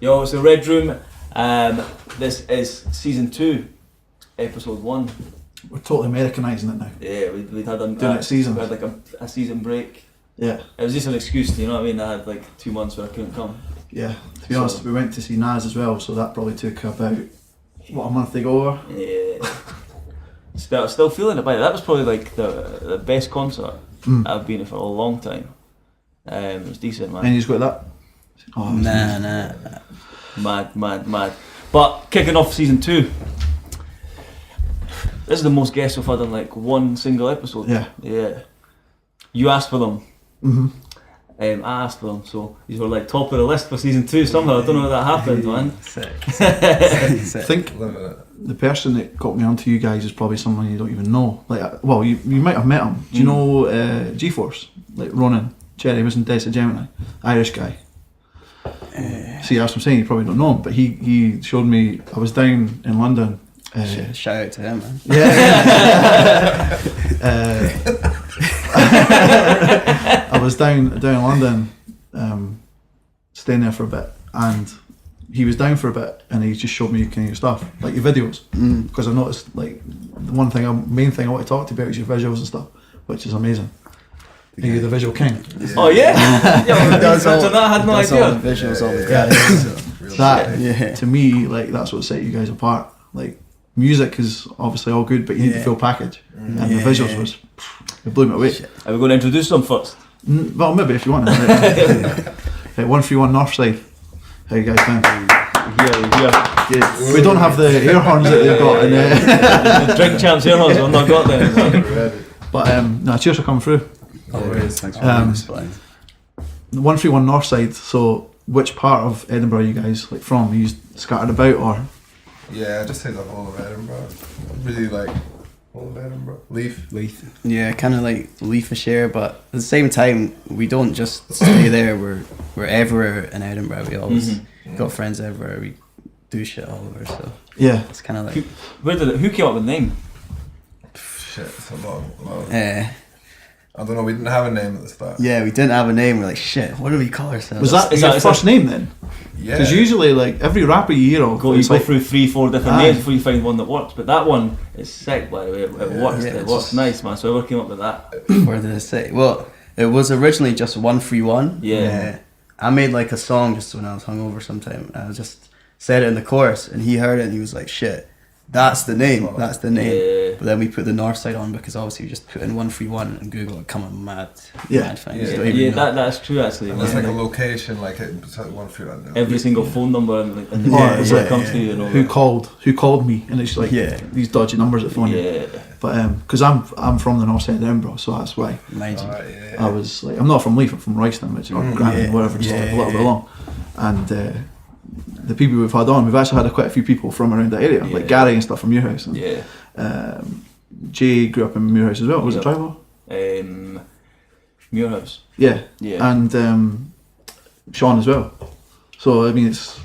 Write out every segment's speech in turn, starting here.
Yo, it's the Red Room. This is season 2, episode 1. We're totally Americanising it now. Yeah, we'd had doing it seasons. We had like a season break. Yeah. It was just an excuse, you know what I mean? I had like 2 months where I couldn't come. Yeah. To be honest, we went to see Nas as well, so that probably took about a month to go over. Yeah. Still feeling it, but that was probably like the best concert I've been in for a long time. It was decent, man. And you just got that? Oh, Nah. Mad. But kicking off season 2. This is the most guests we've had in like one single episode. Yeah. You asked for them. Mm-hmm. I asked for them, so these were like top of the list for season 2 somehow. I don't know how that happened, man. Sick. I think the person that got me onto you guys is probably someone you don't even know. Like, well, you might have met him. Do you know G-Force? Like Ronan Cherry was in Desert Gemini, Irish guy. See, that's what I'm saying. You probably don't know him, but he showed me. I was down in London. Shout out to him, man. Yeah. I was down in London, staying there for a bit, and he was down for a bit, and he just showed me kind of your stuff, like your videos, because I noticed like the main thing I want to talk to you about is your visuals and stuff, which is amazing. You're the visual king. Yeah. Oh yeah? I had no idea. All the visuals, all the That to me, like that's what set you guys apart. Like music is obviously all good, but you need the full package, and the visuals was it blew me away. Are we going to introduce them first? Well, maybe if you want. 131 Northside. How you guys doing? Yeah. We don't have the air horns that they've got. The drink champs air horns. I've not got them. But no, cheers for coming through. Always, thanks for having us. 131 Northside. So, which part of Edinburgh are you guys like from? Are you scattered about or? Yeah, I just say the whole of Edinburgh. Really like whole of Edinburgh. Leith. Yeah, kind of like Leicestershire, but at the same time, we don't just stay there. We're everywhere in Edinburgh. We always got friends everywhere. We do shit all over. So yeah, it's kind of like. Who came up with the name? Shit, it's a long. I don't know, we didn't have a name at the start. Yeah, we didn't have a name. We're like, shit, what do we call ourselves? Was that your first name then? Yeah. Because usually, like, every rapper you hear of, you go through 3-4 different names before you find one that works. But that one is sick, by the way. It works. It works nice, man. So whoever came up with that? What did I say? Well, it was originally just 131. Yeah. I made like a song just when I was hungover sometime. I just said it in the chorus, and he heard it, and he was like, shit. That's the name. Yeah. But then we put the Northside on because obviously we just put in 131 and Google it, come on, mad things. That's true actually. And there's like a location, like it's like 131. Every single phone number and it comes to you. You know, who called me, and it's like these dodgy numbers that phone you. But because I'm from the north side of Edinburgh, so that's why. I was like, I'm not from Leith, I'm from Royston, which or Granton, whatever, just like a little bit along, and. The people we've had on, we've actually had quite a few people from around that area, like Gary and stuff from Muirhouse. And, Jay grew up in Muirhouse as well. Was it Tribal? Muirhouse. Yeah. And Sean as well. So I mean, it's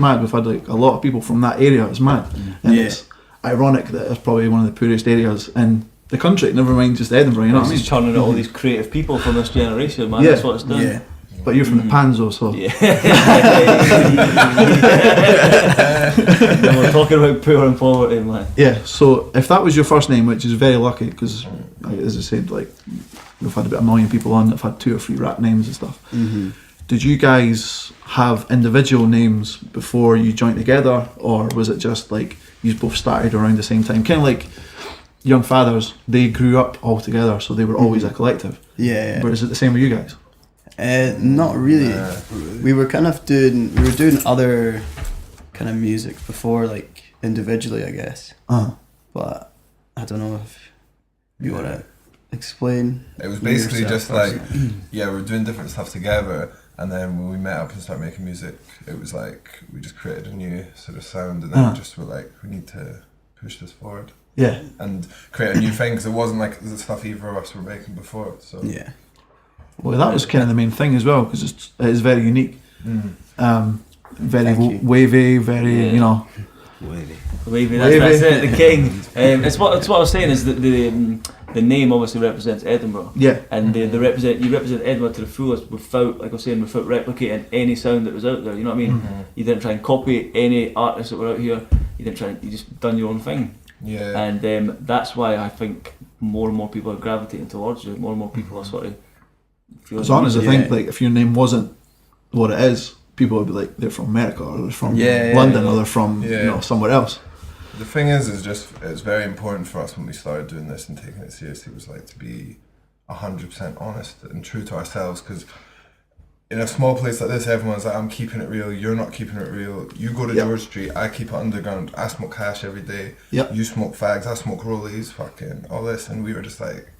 mad. We've had like a lot of people from that area. It's mad, and it's ironic that it's probably one of the poorest areas in the country. Never mind just Edinburgh. You know what I mean? It's churning out all these creative people from this generation, man. That's what it's done. Yeah. But you're from the Panzo, so... Yeah. We're talking about poor and poverty, man. Yeah, so if that was your first name, which is very lucky, because as I said, like, we've had about 1 million people on that have had 2 or 3 rap names and stuff. Did you guys have individual names before you joined together, or was it just like you both started around the same time? Kind of like Young Fathers, they grew up all together, so they were always a collective. Yeah. But is it the same with you guys? Not really. We were doing other kind of music before, like individually, I guess. But I don't know if you want to explain. It was basically just like, we're doing different stuff together, and then when we met up and started making music, it was like we just created a new sort of sound, and then just were like, we need to push this forward. Yeah. And create a new thing, because it wasn't like the stuff either of us were making before. So yeah. Well, that was kind of the main thing as well, because it is very unique. Very wavy, very, you know. Wavy, that's it, the king. It's what I was saying is that the name obviously represents Edinburgh. Yeah. And you represent Edinburgh to the fullest without, like I was saying, without replicating any sound that was out there. You know what I mean? You didn't try and copy any artists that were out here. You just done your own thing. Yeah. And that's why I think more and more people are gravitating towards you. More and more people are sort of feeling. As long as I think, like, if your name wasn't what it is, people would be like, they're from America, or they're from London, or they're from somewhere else. The thing is it's very important for us when we started doing this and taking it seriously, was like to be 100% honest and true to ourselves, because in a small place like this, everyone's like, I'm keeping it real, you're not keeping it real. You go to George Street, I keep it underground, I smoke hash every day, you smoke fags, I smoke rollies, fucking all this, and we were just like,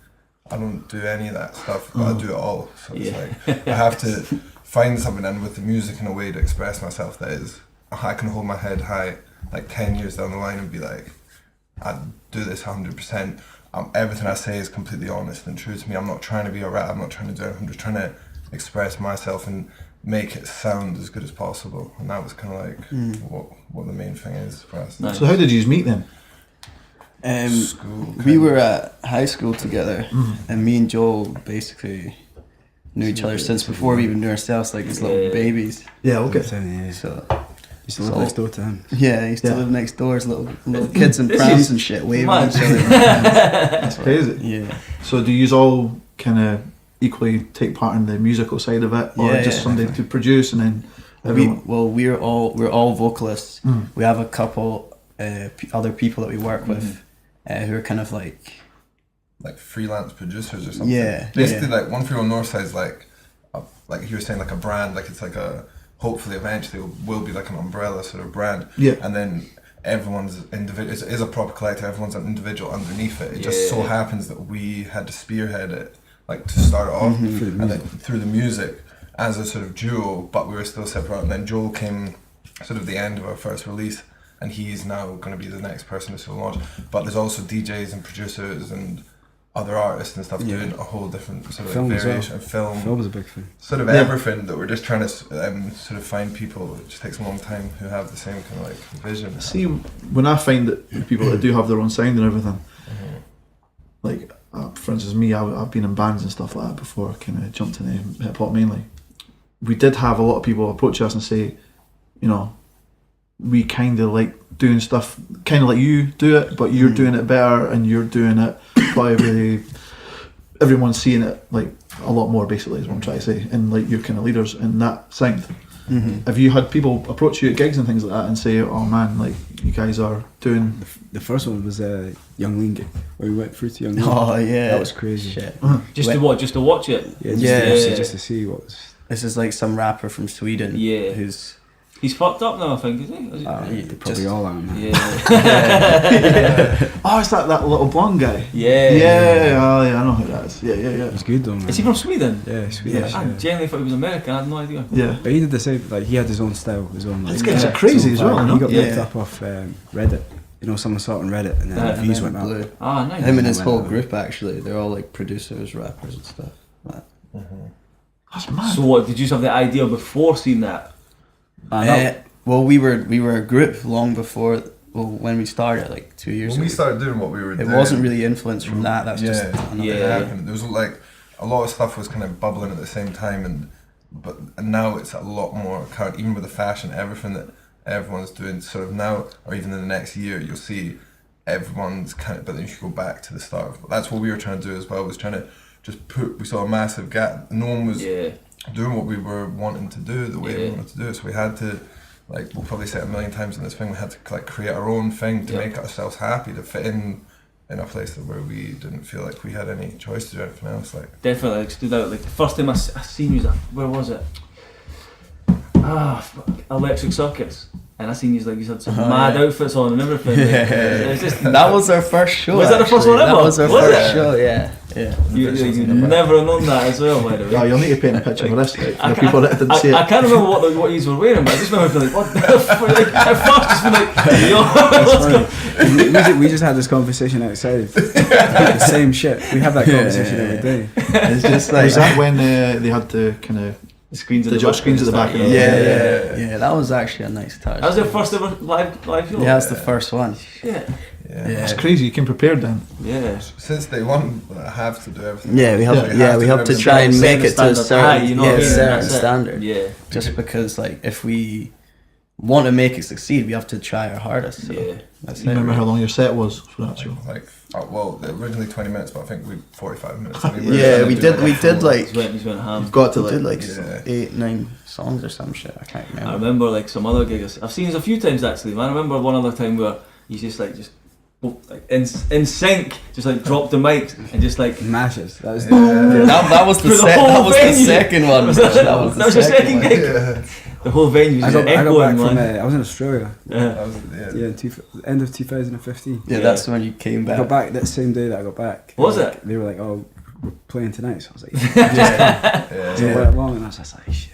I don't do any of that stuff, but I do it all. So it's like, I have to find something, and with the music in a way to express myself that is, I can hold my head high like 10 years down the line and be like, I do this 100%. Everything I say is completely honest and true to me. I'm not trying to be a rat, I'm not trying to do it, I'm just trying to express myself and make it sound as good as possible. And that was kind of like what the main thing is for us. So how did you meet then? School. We were at high school together, and me and Joel basically knew each other since before we even knew ourselves, like as little babies. Yeah, okay. So used to live next door to him. Yeah, he used to live next door as little kids in prams and shit, waving at each other. That's crazy. Yeah. So do you all kind of equally take part in the musical side of it, or just somebody to produce and then everyone? We're all vocalists. We have a couple other people that we work with who are kind of like freelance producers or something. Yeah. Basically, like One For Real Northside's like you were saying, like a brand. Like it's like hopefully eventually will be like an umbrella sort of brand. Yeah. And then everyone's individual. It is a proper collective. Everyone's an individual underneath it. It just so happens that we had to spearhead it, like to start it off, and then through the music as a sort of duo. But we were still separate. And then Joel came sort of the end of our first release, and he's now going to be the next person to sort of launch. But there's also DJs and producers and other artists and stuff doing a whole different sort of variation of film. Film is a big thing. Sort of everything that we're just trying to sort of find people. It just takes a long time who have the same kind of like vision. See, when I find that people that do have their own sound and everything, like for instance me, I've been in bands and stuff like that before. I kind of jumped into hip hop mainly. We did have a lot of people approach us and say, you know, we kind of like doing stuff kind of like you do it, but you're doing it better, and you're doing it probably everyone's seeing it like a lot more, basically is what I'm trying to say, and like you're kind of leaders in that sound. Have you had people approach you at gigs and things like that and say, oh man, like you guys are doing the first one was a Young Lean gig where we went through to Young Lean. Oh yeah, that was crazy. Shit. Just to watch it. Just to see what was. This is like some rapper from Sweden. Yeah. He's fucked up now, I think, isn't he? They probably all are, man. Yeah. Oh, it's that little blonde guy. Yeah. Oh yeah, I know who that is. Yeah. He's good though, man. Is he from Sweden? Yeah, Swedish. I genuinely thought he was American. I had no idea. Yeah. But he did the same. Like he had his own style, his own. This guy's crazy as well. He got picked up off Reddit. You know, someone saw it on Reddit, and then the views went up. Ah, nice. Him and his whole group actually, they're all like producers, rappers, and stuff. That's mad. So what? Did you have the idea before seeing that? Well, we were a group long before. Well, when we started, like 2 years ago. When we started doing what we were doing, it wasn't really influenced from that. That's just another it happened. There was like a lot of stuff was kind of bubbling at the same time, and now it's a lot more current. Even with the fashion, everything that everyone's doing, sort of now, or even in the next year, you'll see everyone's kind of. But then you should go back to the start. That's what we were trying to do as well. Was trying to just we saw a massive gap. No one was doing what we were wanting to do the way we wanted to do it. So we had to. Like we'll probably say it a million times in this thing, we had to like create our own thing to make ourselves happy, to fit in a place where we didn't feel like we had any choice to do anything else. Like definitely, like stood out. Like the first time I seen you, where was it? Electric Circuits. And I seen you had some mad outfits on and everything. That was our first show. Was that the first one ever? That was our first show, yeah. You never have known that as well, by the way. Oh, you'll need to paint a picture of this for the people that didn't see it. I can't remember what you were wearing, but I just remember feeling like, what the fuck? Like, at first, just been like, yo, we just had this conversation outside. The same shit. We have that conversation every day. It's just like. Was that when they had to kind of. The screens at the back. Yeah. That was actually a nice touch. That was your first ever live show? Yeah, that's the first one. Yeah. It's crazy. You came prepared then. Yeah. Since day one, I have to do everything. Yeah, we have to try and make it to a certain, certain standard. Yeah. Just because, like, if we want to make it succeed, we have to try our hardest. So that's You remember how long your set was for that show? Like, well, originally 20 minutes, but I think we 45 minutes. We did like. He's went ham. You've got to We did like. like 8-9 songs or some shit. I can't remember. I remember like some other gigs. I've seen this a few times actually. Man, I remember one other time where he's just like in sync, just like dropped the mic and just like Mashes. That was that was the second one. That was the second gig. Yeah. The whole venue was I got back man. from I was in Australia. End of 2015. Yeah, that's when you came back. I got back that same day that I got back. Was it? They were like, "Oh, we're playing tonight." So I was like, "So I went along," and I was just like, "Shit,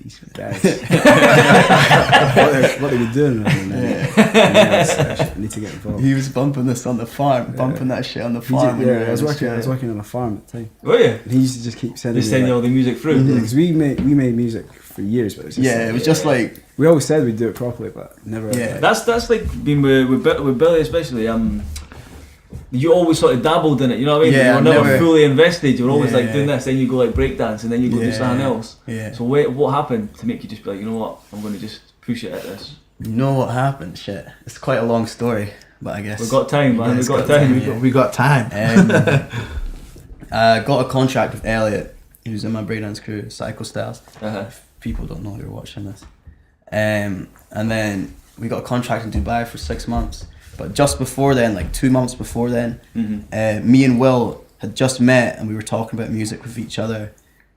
these guys, what are we doing?" I need to get involved. He was bumping this on the farm, bumping that shit on the farm. I was working on a farm at the time. Were you? And he used to just keep sending you all the music through. Because we made music for years, but it was just it was just like we always said we'd do it properly, but never. Yeah, that's like being with Billy especially. You always sort of dabbled in it, you know what I mean? Yeah, you were never fully invested. You were always like doing this, then you go like breakdance, and then you go do something else. Yeah. So what happened to make you just be like, you know what, I'm going to just push it at this? You know what happened? Shit, it's quite a long story, but I guess We've got time, man. We've got time. We got time. I got a contract with Elliot, who's in my breakdance crew, Psycho Styles. If people don't know who're watching this. And then we got a contract in Dubai for 6 months. But just before then, like 2 months before then, me and Will had just met and we were talking about music with each other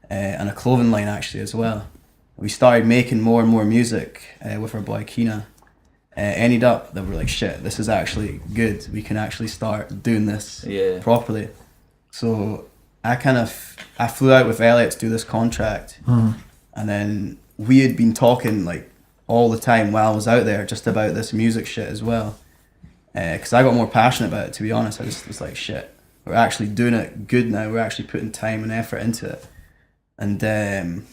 and a clothing line actually as well. We started making more and more music with our boy Keena. Ended up that we're like, shit, this is actually good. We can actually start doing this properly. So I flew out with Elliot to do this contract. And then we had been talking like all the time while I was out there just about this music shit as well. Because I got more passionate about it, to be honest. I just was like, shit, we're actually doing it good now. We're actually putting time and effort into it. And he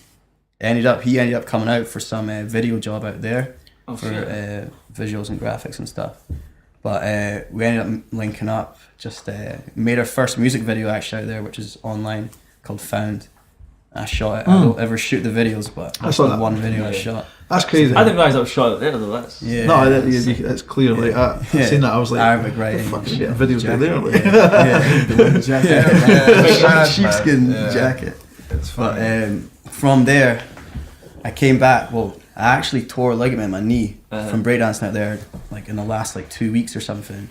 ended up coming out for some video job out there for visuals and graphics and stuff. But we ended up linking up, just made our first music video actually out there, which is online, called Found. I shot it. I don't ever shoot the videos, but that's the one video I shot. That's crazy. I didn't realise that was shot there though. That's it's clear. Like I seen that, I was like, Arabic writing. Fuck shit, videos are there. Like. The sheepskin jacket. It's funny. But from there, I came back. Well, I actually tore a ligament in my knee from breakdancing out there, like in the last 2 weeks or something.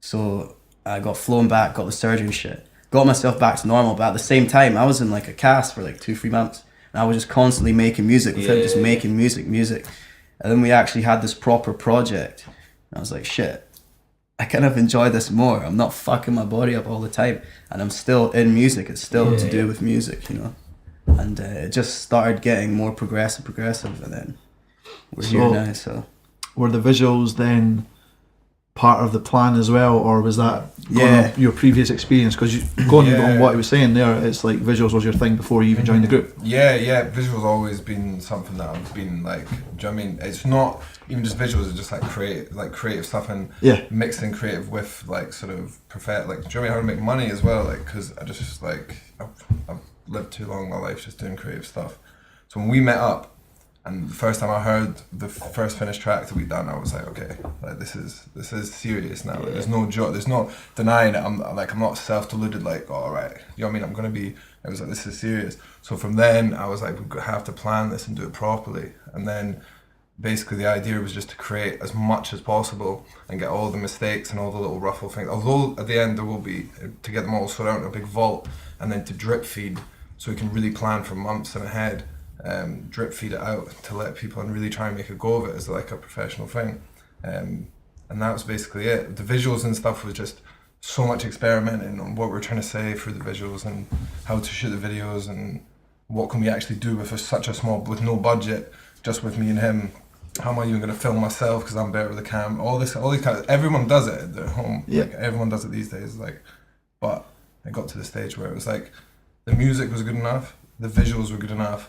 So I got flown back, got the surgery and shit. Got myself back to normal, but at the same time, I was in like a cast for 2-3 months. And I was just constantly making music without just making music. And then we actually had this proper project. And I was like, shit, I kind of enjoy this more. I'm not fucking my body up all the time. And I'm still in music. It's still to do with music, you know. And it just started getting more progressive. And then we're here now, so. Were the visuals then part of the plan as well, or was that your previous experience? Because going on what I was saying there, it's like visuals was your thing before you even joined the group. Visuals always been something that I've been like, do you know what I mean? It's not even just visuals, it's just creative stuff and mixing creative with sort of do you know what I mean, how to make money as well, because I just I've lived too long in my life just doing creative stuff. So when we met up, and the first time I heard the first finished track that we done, I was like, okay, this is serious now. There's no joke. There's no denying it. I'm not self-deluded. All right, you know what I mean? I'm gonna be. I was like, this is serious. So from then, I was like, we have to plan this and do it properly. And then, basically, the idea was just to create as much as possible and get all the mistakes and all the little ruffle things. Although at the end there will be to get them all sorted out in a big vault, and then to drip feed, so we can really plan for months and ahead. Drip feed it out to let people and really try and make a go of it as a professional thing, and that was basically it. The visuals and stuff was just so much experimenting on what we're trying to say through the visuals and how to shoot the videos and what can we actually do with such a small, with no budget, just with me and him. How am I even going to film myself because I'm better with the cam? All these kind of, everyone does it at their home. Everyone does it these days. But I got to the stage where it was the music was good enough, the visuals were good enough.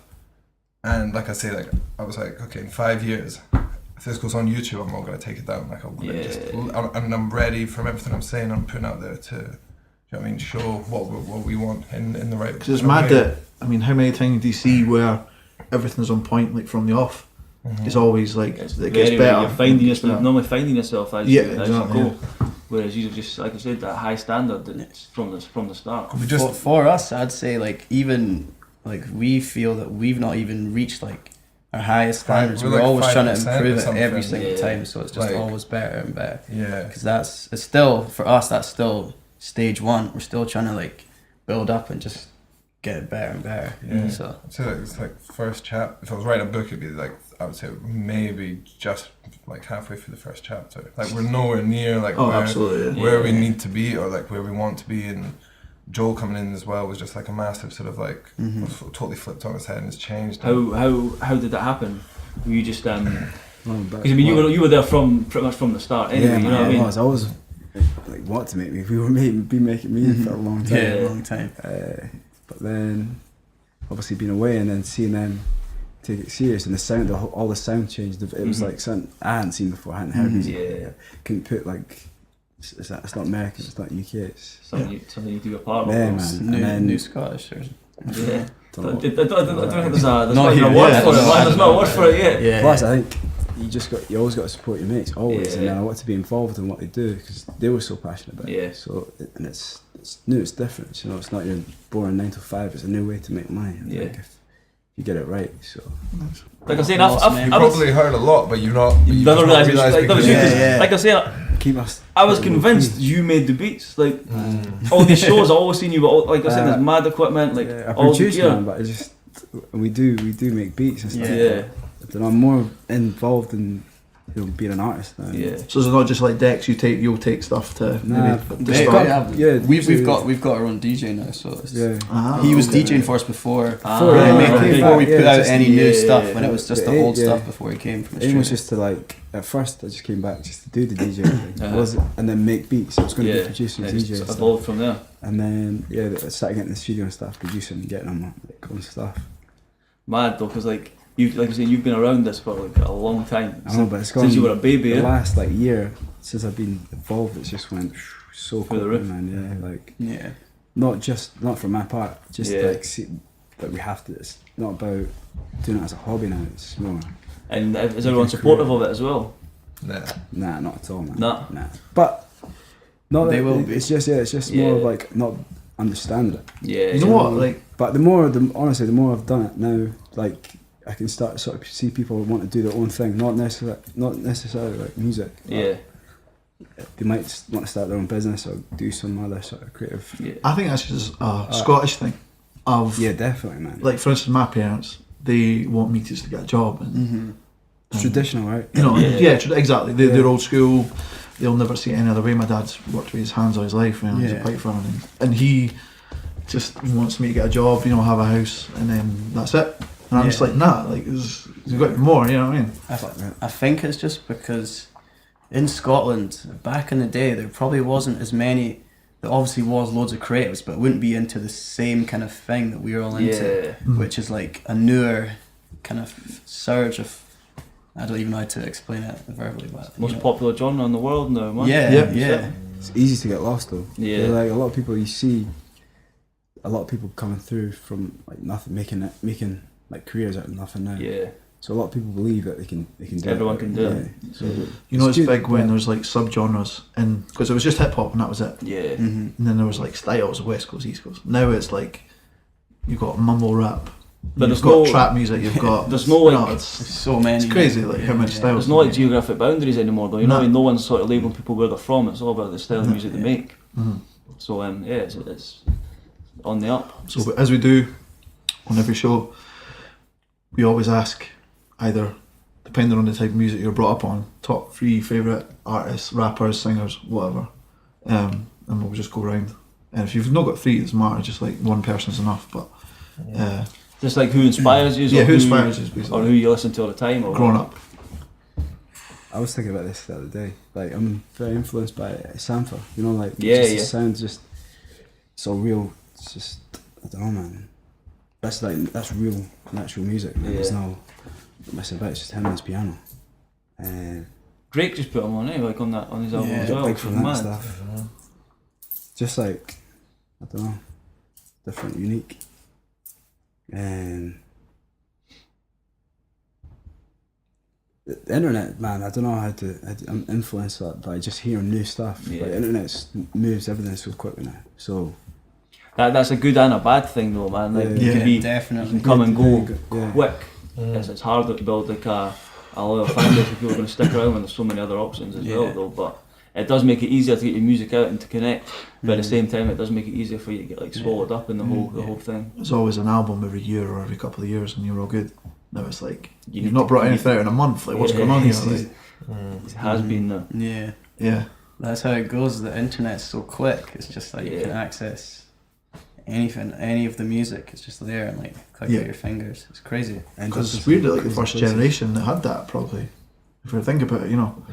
And like I say, I was like, okay, in 5 years, if this goes on YouTube, I'm not going to take it down. Like I'm ready from everything I'm saying. I'm putting out there to, you know what I mean, show what we want in the right. Because it's mad that, I mean, how many times do you see where everything's on point, like from the off? It's always like it gets better. You're finding yourself, normally finding yourself as you exactly, go. Whereas you just, like I said, that high standard that's from the start. For us, I'd say like even like we feel that we've not even reached like our highest standards. We're like always trying to 5% improve or it something. every single time, so it's just like, always better and better. Yeah. Because it's still, for us, that's still stage one. We're still trying to like build up and just get it better and better. Yeah. So I'd say like it's like first chapter. If I was writing a book, it'd be like, I would say maybe just like halfway through the first chapter. Like we're nowhere near like where we need to be or like where we want to be. And Joel coming in as well was just like a massive sort of like totally flipped on his head and has changed. How did that happen? Were you just because I mean you were there from pretty much from the start anyway. You know what I mean? I was like want to make me. We were making music for a long time. Yeah, a long time. But then obviously being away and then seeing them take it serious and the sound, all the sound changed. It was like something I hadn't seen before. I hadn't heard music. Couldn't put like it's not American, it's not UK. It's something you do a part of. Yeah, man. New Scottish. Or yeah. I don't think there's Not not here, a word yeah. for it. There's not a word for it yet. Yeah. Plus, I think you always got to support your mates always, and then I want to be involved in what they do because they were so passionate about it. So and it's new, it's different. You know, it's not your boring 9 to 5. It's a new way to make money. I think if you get it right. So like I said, I've probably heard a lot, but you've not. You never realised like I say, I was convinced you made the beats. Like all these shows, I always seen you. But like I said, there's mad equipment. Like I all the produce, gear. man, but it's just we do make beats and stuff. Yeah. But I'm more involved in being an artist now. Yeah. So it's not just like decks. You'll take stuff to we've got our own DJ now. So he was DJing for us before we put out any new stuff when it was just the old stuff before he came from Australia. It was just to like at first I just came back just to do the DJ thing, and then make beats. I was going to be producing DJ and evolved from there. And then I started getting in the studio and stuff, producing and getting on like on stuff. Mad though, because like you said, you've been around this for like a long time. I know, but it's gone since you were a baby. The last like year since I've been involved, it's just went so quickly, man. Not for my part, just like see that we have to. It's not about doing it as a hobby now. It's more. And is everyone supportive of it as well? Nah, not at all, man. Nah. But not they that, will be. It's just more of like not understanding it. Yeah. You know what? Like, but honestly, the more I've done it now, like I can start sort of see people want to do their own thing, not necessarily like music. Yeah. They might want to start their own business or do some other sort of creative. Yeah. I think that's just a Scottish thing. Definitely, man. Like for instance, my parents, they want me to just get a job. And, it's traditional, right? You know, exactly. They're old school. They'll never see it any other way. My dad's worked with his hands all his life. You know, he's a pipe fitter, and he just wants me to get a job. You know, have a house, and then that's it. And I'm just like, nah. Like, there's got to be more. You know what I mean? I think it's just because in Scotland back in the day there probably wasn't as many. There obviously was loads of creatives, but wouldn't be into the same kind of thing that we're all into, which is like a newer kind of surge of. I don't even know how to explain it verbally, but most popular genre in the world now, man. Yeah. It's easy to get lost though. Yeah. Like a lot of people you see, a lot of people coming through from like nothing, making like careers out of nothing now. Yeah. So a lot of people believe that they can do Everyone it. can do it. So you know, it's big when there's like subgenres, and because it was just hip hop and that was it. Yeah. And then there was like styles, West Coast, East Coast. Now it's like you've got mumble rap. But you've got trap music, you've got... There's no like... there's so many. It's crazy like how many styles. There's no like geographic boundaries anymore though, you know what I mean? No one's sort of labeling people where they're from, it's all about the style of music they make. So it's on the up. So as we do on every show, we always ask, either depending on the type of music you're brought up on, top 3 favourite artists, rappers, singers, whatever. And we'll just go round. And if you've not got 3, it doesn't matter, just like one person's enough, but... just like who inspires you, who inspires you, basically. or who you listen to all the time, or growing up. I was thinking about this the other day. Like I'm very influenced by Sampha. You know, like the sound just so real. It's just I don't know, man. That's real natural music. Man. There's no messing about. It's just him and his piano, Drake just put him on, like on his album as well. Big from that Mad. stuff. Just like, I don't know, different, unique. The internet, man, I don't know how I'm influenced by just hearing new stuff. Like, the internet moves everything so quickly now. So that's a good and a bad thing though, man. Like definitely. You can come and go quick. It's harder to build like a loyal fan base if people are going to stick around when there's so many other options as well though. But it does make it easier to get your music out and to connect. But at the same time, it does make it easier for you to get like swallowed up in the whole thing. There's always an album every year or every couple of years, and you're all good. Now it's like you've not brought anything out in a month. Like what's going on here? Like, it has been though. Yeah. That's how it goes. The internet's so quick. It's just like you can access anything, any of the music. It's just there and like click out your fingers. It's crazy. And because it's weird that like the first generation that had that probably. If you think about it, you know.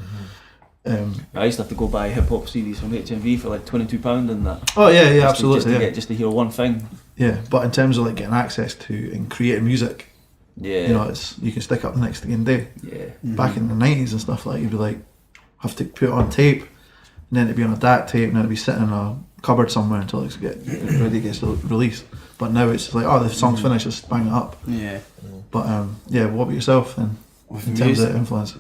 I used to have to go buy hip hop CDs from HMV for like £22 and that. Oh yeah, absolutely. Just to hear one thing. Yeah, but in terms of like getting access to and creating music, you know, you can stick up the next day. Yeah. Back in the 90s and stuff like, you'd be like, have to put it on tape, and then it'd be on a DAT tape, and it'd be sitting in a cupboard somewhere until it's ready, gets released. But now it's like, oh, the song's finished, just bang it up. Yeah. But what about yourself then? In terms of influence?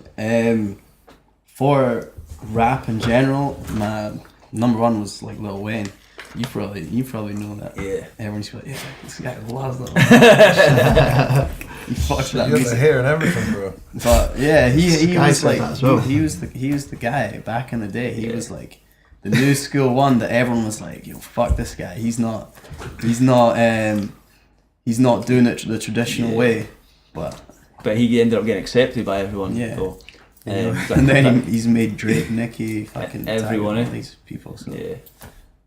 For rap in general, my number one was like Lil Wayne. You probably know that. Yeah. Everyone's like, this guy loves that. He fucks that you got music. the hair and everything, bro. But yeah, he was like that as well. he was the guy back in the day. He was like the new school one that everyone was like, yo, fuck this guy. He's not doing it the traditional way. But he ended up getting accepted by everyone. Yeah. So, and then he's made Drake, Nicki, fucking everyone, all these people. So. Yeah.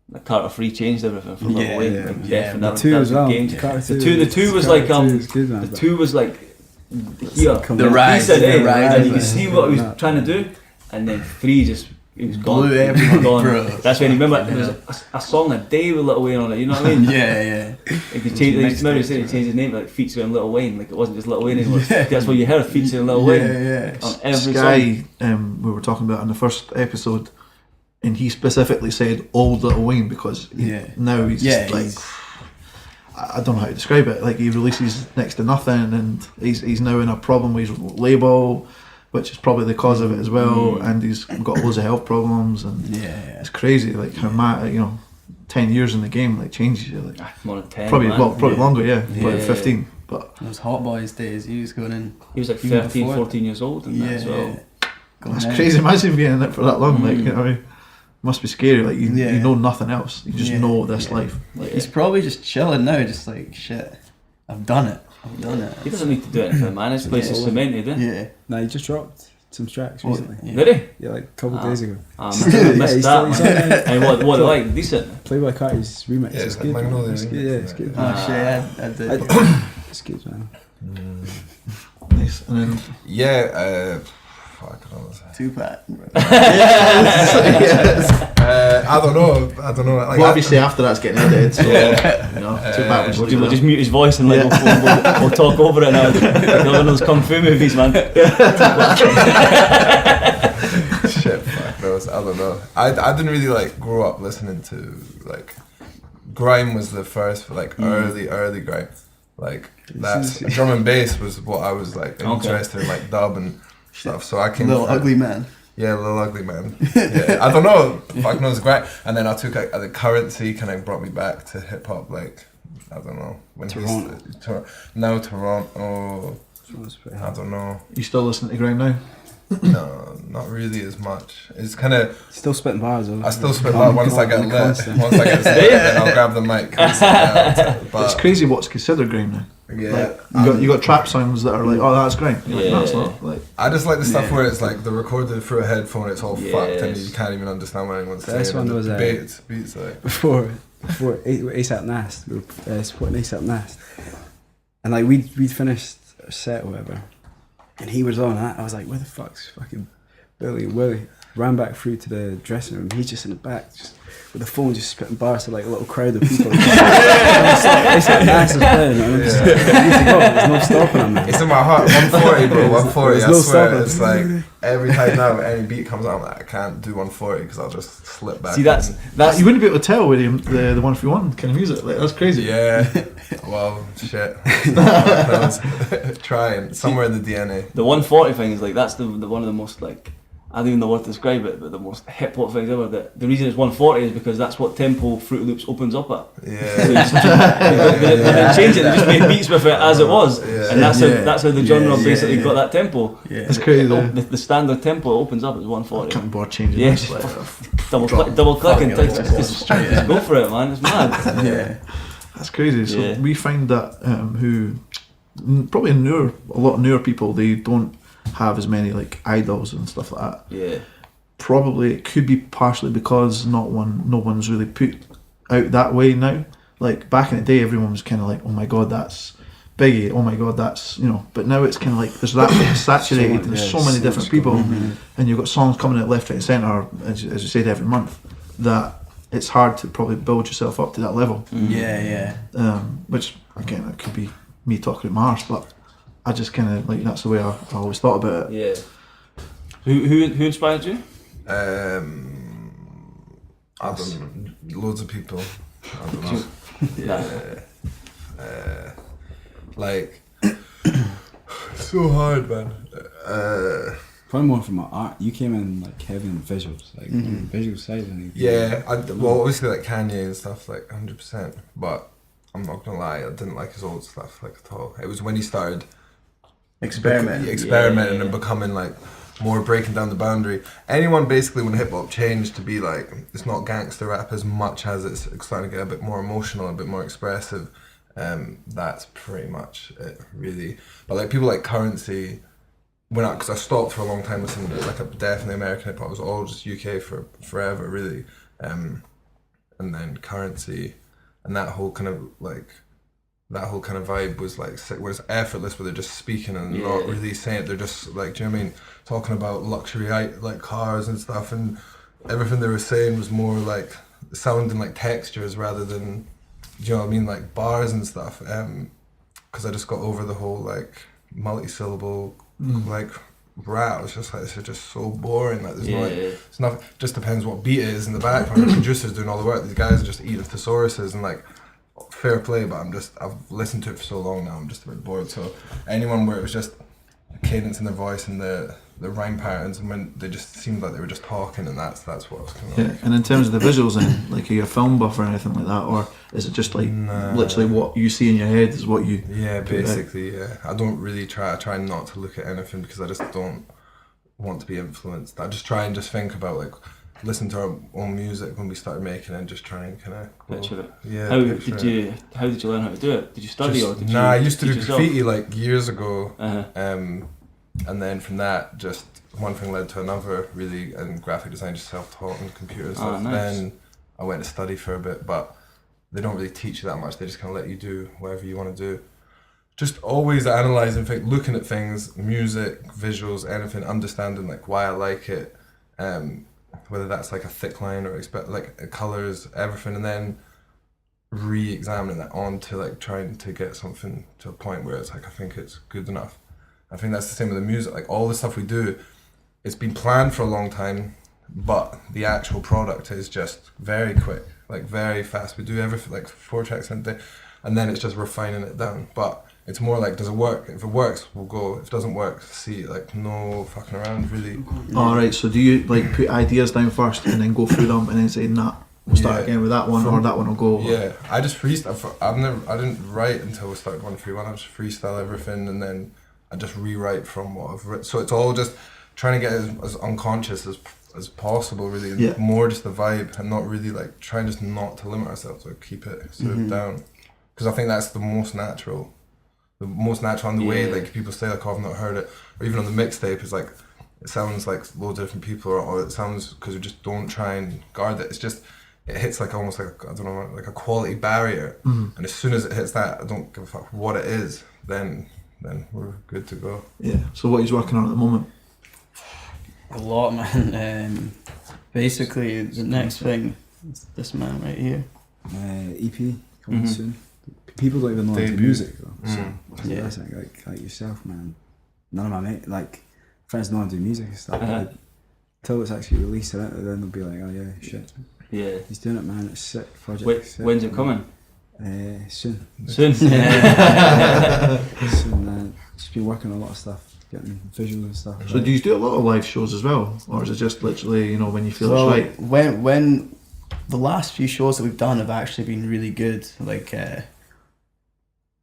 The Carter 3 changed everything for Lil Wayne. Yeah. The 2 as well. The two was like the 2 was like here. The rise. And you can see what he was trying to do, and then 3 just he was gone. Blew everyone, bro. That's when you remember there was a song a day with Lil Wayne on it. You know what I mean? Yeah. Like he changed his name like featuring Lil Wayne. Like it wasn't just Lil Wayne anymore. That's what you heard featuring Lil Wayne. On every Sky, song. We were talking about in the first episode, and he specifically said old Lil Wayne because now he's just like, I don't know how to describe it. Like he releases next to nothing, and he's now in a problem with his label, which is probably the cause of it as well. And he's got loads of health problems, and it's crazy. Like how mad, 10 years in the game like changes you. Like more than 10. Probably longer, probably 15. But those Hot Boys days, he was going in. He was like 13, 14 years old in that as well. That's crazy. Imagine being in it for that long. Like you know what I mean? Must be scary. Like you know nothing else. You just know this life. Like, he's probably just chilling now, just like shit. I've done it. He doesn't need to do anything, man. His place is cemented, Yeah. No, he just dropped some tracks recently. Did he? Yeah, like a couple of days ago. I missed that, man. And what like decent? Playboy Carti's remix. Yeah, It's like good. Magnolia It's good. Yeah, it's good. Oh shit, I did. It's good, man. Nice. And then fuck, I don't know. Tupac. I don't know. Like, well, obviously after that's getting edited, so Tupac was We'll just mute his voice and we'll talk over it now. Like one of those kung fu movies, man. Shit, fuck knows. I don't know. I didn't really like grow up listening to like grime was the first like early grime. Like that's drum and bass was what I was like interested in, like dub and stuff. So I came Little Ugly Man. Yeah, Little Ugly Man. Yeah, I don't know. Fuck knows, great. And then I took like the Currency kind of brought me back to hip hop. Like I don't know when Toronto. Toronto. I don't know. You still listening to grime now? No, not really as much. It's kind of still spitting bars. Though. I still spit bars once I get lit. Once I get lit, then I'll grab the mic. And sit down. But it's crazy what's considered grime now. Yeah, like, you got trap songs that are like, oh, that's grime. You're like, no, it's not. Like, I just like the stuff where it's like they're recorded through a headphone. It's all fucked and you can't even understand what anyone's saying. This one was beats like before ASAP Nast. We were supporting ASAP Nast, and like we'd finished a set or whatever, and he was on that. I was like, where the fuck's fucking Billy and Willie? ran back through to the dressing room. He's just in the back, just with the phone, just spitting bars to like a little crowd of people. It's like nice as playing, man. There's no stopping him, man. It's in my heart. 140, bro. 140. There's I no swear. stopping. It's like every time now any beat comes out, I'm like, I can't do 140 because I'll just slip back. See, that's you wouldn't be able to tell with the 131 kind of music. Like, that's crazy. Yeah. Well, shit. Trying somewhere in the DNA. The 140 thing is like that's the one of the most like, I don't even know what to describe it, but the most hip hop things ever. The reason it's 140 is because that's what tempo Fruit Loops opens up at. Yeah. So they didn't change it. They just made beats with it as it was, and that's how the genre basically got that tempo. Yeah. That's crazy. The standard tempo opens up as 140. I can't bother changing Yeah, this. Like, double click and Fucking just go for it, man. It's mad. Yeah. that's crazy. So Yeah. we find that probably a lot of newer people, they don't have as many like idols and stuff like that. Yeah. Probably it could be partially because no one's really put out that way now. Like back in the day, everyone was kind of like, oh my god, that's Biggie. Oh my god, that's But now it's kind of like there's that saturated. And there's so many different people, and you've got songs coming out left, right, and centre, as you said, every month. That it's hard to probably build yourself up to that level. Yeah. Which again, it could be me talking about my arse, but I just kind of like that's the way I always thought about it. Yeah. Who inspired you? I don't know. Loads of people. I don't know. Like so hard, man. Probably more from my art. You came in like heavy on visuals, like on the visual side. I think. Yeah, well, obviously like Kanye and stuff, like 100%. But I'm not gonna lie, I didn't like his old stuff like at all. It was when he started experimenting and becoming like more breaking down the boundary. Anyone basically when hip hop changed to be like it's not gangster rap as much as it's starting to get a bit more emotional, a bit more expressive. That's pretty much it, really. But like people like Currency. Because I stopped for a long time listening to like definitely American hip hop. It was all just UK for forever, really. And then Currency, and that whole kind of vibe was like sick, where it's effortless, where they're just speaking and not really saying it. They're just like, do you know what I mean? Talking about luxury like cars and stuff, and everything they were saying was more like sounding like textures rather than, do you know what I mean, like bars and stuff. Because I just got over the whole like multi-syllable like rap. It's just like it's just so boring. Like there's it's not. Just depends what beat it is in the background. The producer's doing all the work. These guys are just eating thesauruses and like fair play. But I've listened to it for so long now. I'm just a bit bored. So anyone where it was just the cadence in their voice and the rhyme patterns, and when they just seemed like they were just talking, and that's what I was kind of like. And in terms of the visuals, then, like, are you a film buff or anything like that, or is it just like literally what you see in your head is what you? Yeah, basically, yeah. I don't really try. I try not to look at anything because I just don't want to be influenced. I just try and just think about like listen to our own music when we started making it, and just try and kind of picture it. Yeah. How did you learn how to do it? Did you study or did you? Nah, I used to do yourself? graffiti like years ago. Uh-huh. And then from that, just one thing led to another, really, and graphic design, just self-taught on computers. Oh, nice. Then I went to study for a bit, but they don't really teach you that much. They just kind of let you do whatever you want to do. Just always analysing, looking at things, music, visuals, anything, understanding like why I like it, whether that's like a thick line or like colours, everything, and then re-examining that on to like trying to get something to a point where it's like I think it's good enough. I think that's the same with the music. Like all the stuff we do, it's been planned for a long time, but the actual product is just very quick, like very fast. We do everything like 4 tracks in a day, and then it's just refining it down. But it's more like, does it work? If it works, we'll go. If it doesn't work, see, like no fucking around, really. Alright, so do you like put ideas down first and then go through them and then say, nah, we'll start again with that one, or that one will go? Yeah, I just freestyle. I didn't write until we started 131. I just freestyle everything, and then I just rewrite from what I've written. So it's all just trying to get as unconscious as possible, really, and more just the vibe, and not really like trying just not to limit ourselves or keep it sort of down, because I think that's the most natural on the way. Like people say like, oh, I've not heard it, or even on the mixtape, it's like it sounds like loads of different people, or it sounds, because we just don't try and guard it. It's just it hits like almost like, I don't know, like a quality barrier, and as soon as it hits that, I don't give a fuck what it is, then we're good to go. Yeah. So what he's working on at the moment? A lot, man. Basically, the next thing is this man right here. EP coming soon. People don't even know I do music though. So Yeah. like yourself, man. None of my friends know I do music and stuff. Like, till it's actually released, then they'll be like, oh yeah, shit. Yeah. He's doing it, man. It's sick project. When's it coming? Soon. Soon. Soon. Just been working on a lot of stuff, getting visuals and stuff. So do you do a lot of live shows as well, or is it just literally, you know, when you feel it's right? When the last few shows that we've done have actually been really good. Like,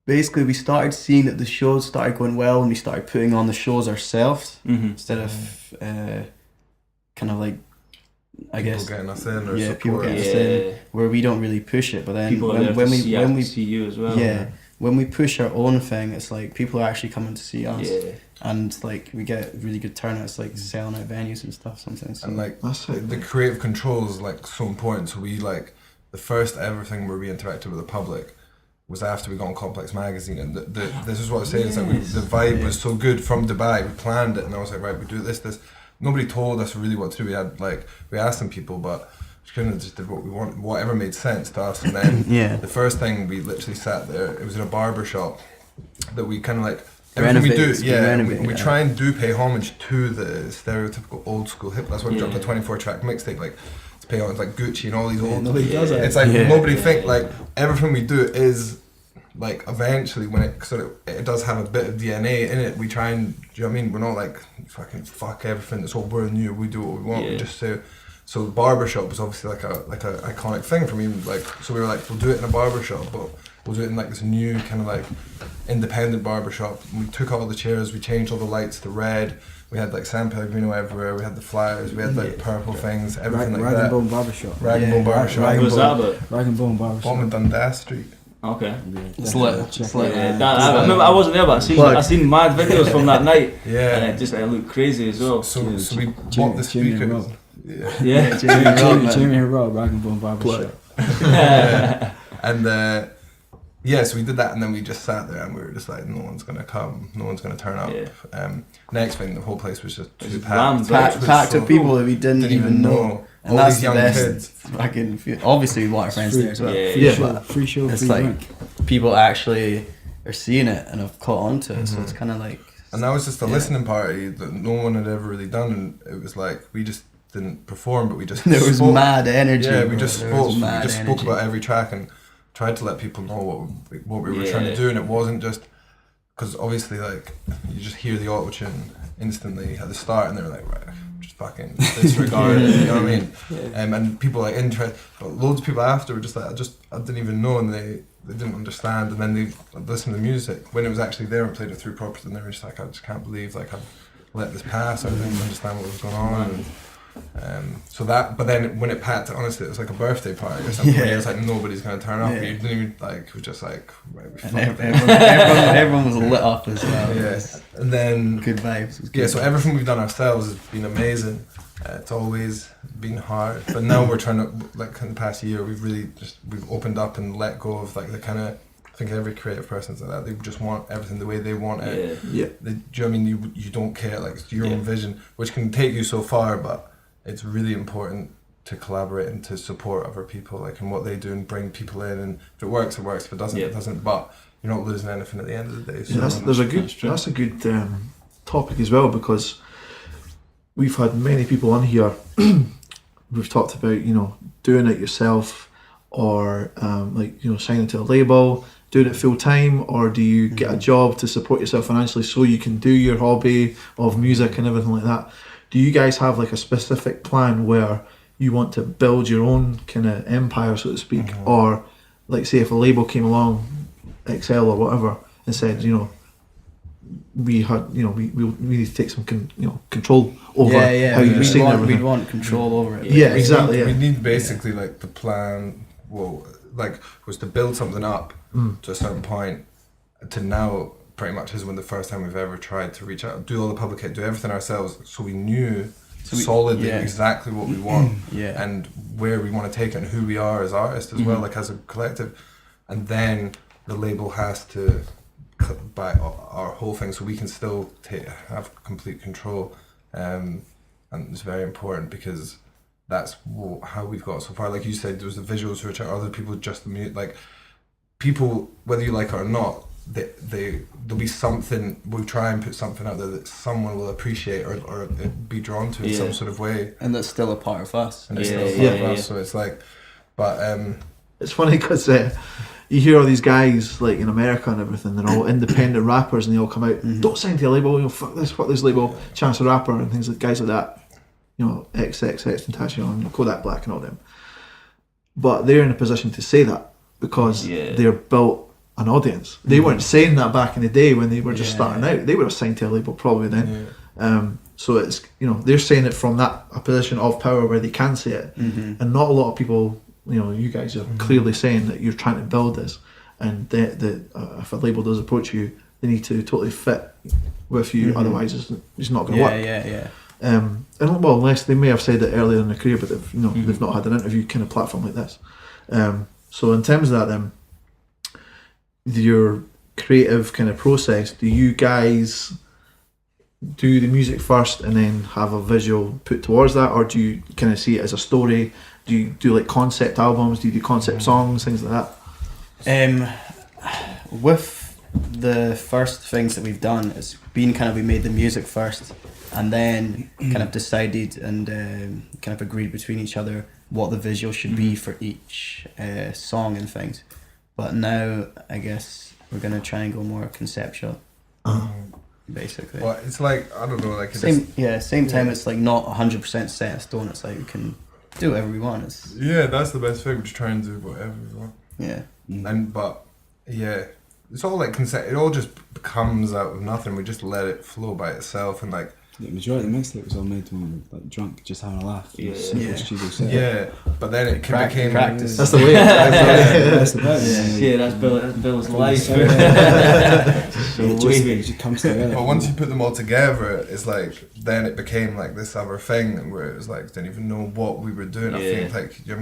basically, we started seeing that the shows started going well, and we started putting on the shows ourselves instead of kind of like, I guess, people getting us in or people support. getting us in, where we don't really push it. But then people when we see you as well. When we push our own thing, it's like people are actually coming to see us. Yeah. And like we get really good turnouts, like selling out venues and stuff sometimes. And like That's it. the creative control is like so important. So we like the first ever thing where we interacted with the public was after we got on Complex magazine, and this is what I was saying. It's like the vibe was so good from Dubai. We planned it, and I was like, right, we do this. Nobody told us really what to do. We asked some people, but we kind of just did what we wanted, whatever made sense to us. And then the first thing, we literally sat there. It was in a barber shop that we kind of like. Everything we do, we try and do pay homage to the stereotypical old school hip. That's why we dropped a 24-track mixtape, like to pay homage, like Gucci and all these old. Nobody does it. It's like nobody think like everything we do is like eventually when it sort of it does have a bit of DNA in it. We try and, do you know what I mean? We're not like fucking fuck everything. It's all brand new. We do what we want. We just say. So the barbershop was obviously like a iconic thing for me. Like so we were like, we'll do it in a barbershop, but we'll do it in like this new kind of like independent barbershop. We took all the chairs, we changed all the lights to red. We had like San Pellegrino everywhere. We had the flyers. We had like purple things, everything like that. Rag and Bone Barbershop. Rag and Bone Barbershop. What was that about? Rag and Bone Barbershop. Bottom of Dundas Street. Okay. It's lit. I remember I wasn't there, but I seen mad videos from that night. Yeah. And it looked crazy as well. So we bought the speakers. Yeah. Jamie and Rob, Rag and Bone Barbershop. And so we did that, and then we just sat there and we were just like, no one's gonna come, no one's gonna turn up. Next thing, the whole place was just too packed. Packed with people that we didn't even know. And all that's these the young best. kids. Obviously, we want our friends there as well. Free show, It's free like drink. people actually are seeing it and have caught on to it, so it's kind of like. And that was just a listening party that no one had ever really done, and it was like we just didn't perform, but we just there was spoke. mad energy. Yeah, we just spoke. We just spoke energy. about every track and tried to let people know what we were trying to do, and it wasn't just because obviously like you just hear the auto tune instantly at the start, and they're like, right, just fucking disregard it, you know what I mean? And people like but loads of people after were just like, I didn't even know, and they didn't understand, and then they listened to the music when it was actually there and played it through properly, and they were just like, I just can't believe like I've let this pass. I didn't understand what was going on. So that, but then when it packed, honestly, it was like a birthday party or something. It was like nobody's gonna turn up. You didn't even like. It was just like, right, we And everyone was lit up as well. Yes, and then good vibes. So everything we've done ourselves has been amazing. It's always been hard, but now we're trying to, like in the past year, we've opened up and let go of like the kind of. I think every creative person's like that. They just want everything the way they want it. Do you know what I mean? You don't care, like it's your own vision, which can take you so far, but it's really important to collaborate and to support other people, like in what they do, and bring people in. And if it works, it works. If it doesn't, it doesn't. But you're not losing anything at the end of the day. So that's a good topic as well, because we've had many people on here. We've talked about doing it yourself, or signing to a label, doing it full time, or do you get a job to support yourself financially so you can do your hobby of music and everything like that? Do you guys have like a specific plan where you want to build your own kind of empire, so to speak, or like say if a label came along, XL or whatever, and said, we need to take some control over how you're seeing everything. We'd want control over it. Yeah, exactly. We need basically like the plan. Well, like was to build something up to a certain point. To now, pretty much is when the first time we've ever tried to reach out, do all the public hit, do everything ourselves, so we knew solidly exactly what we want and where we want to take it and who we are as artists as well, like as a collective. And then the label has to buy our whole thing, so we can still have complete control. and it's very important because that's how we've got so far. Like you said, there was the visuals, which are other people just the music. Like people, whether you like it or not, there'll be something. We'll try and put something out there that someone will appreciate or be drawn to in some sort of way, and that's still a part of us. And it's still a part of us. So it's like, but it's funny because you hear all these guys like in America and everything. They're all independent rappers, and they all come out. Don't sign to a label. You know, fuck this label. Chance the Rapper and things like guys like that. You know, XXX, Kodak Black, and all them. But they're in a position to say that because they're built an audience. They weren't saying that back in the day when they were just starting out. They would have signed to a label probably then. So it's, you know, they're saying it from a position of power where they can say it, and not a lot of people. You know, you guys are clearly saying that you're trying to build this, and if a label does approach you, they need to totally fit with you. Otherwise, it's not going to work. And well, unless they may have said it earlier in their career, but they've not had an interview kind of platform like this. So in terms of that, then your creative kind of process, do you guys do the music first and then have a visual put towards that, or do you kind of see it as a story? Do you do like concept albums? Do you do concept songs, things like that? With the first things that we've done, it's been kind of, we made the music first and then kind of decided and kind of agreed between each other what the visual should be for each song and things. But now I guess we're going to try and go more conceptual. Basically. Well, it's like, I don't know, like same time. It's like not 100% set in stone. It's like we can do whatever we want. That's the best thing. We just try and do whatever we want. It's all like it all just comes out of nothing. We just let it flow by itself, and like the majority of the mixtape was all made when we were like drunk, just having a laugh. But then it became practice. That's the way. That's the best. That's Bill's life. It just comes together. But once you put them all together, it's like then it became like this other thing where it was like didn't even know what we were doing. I think like you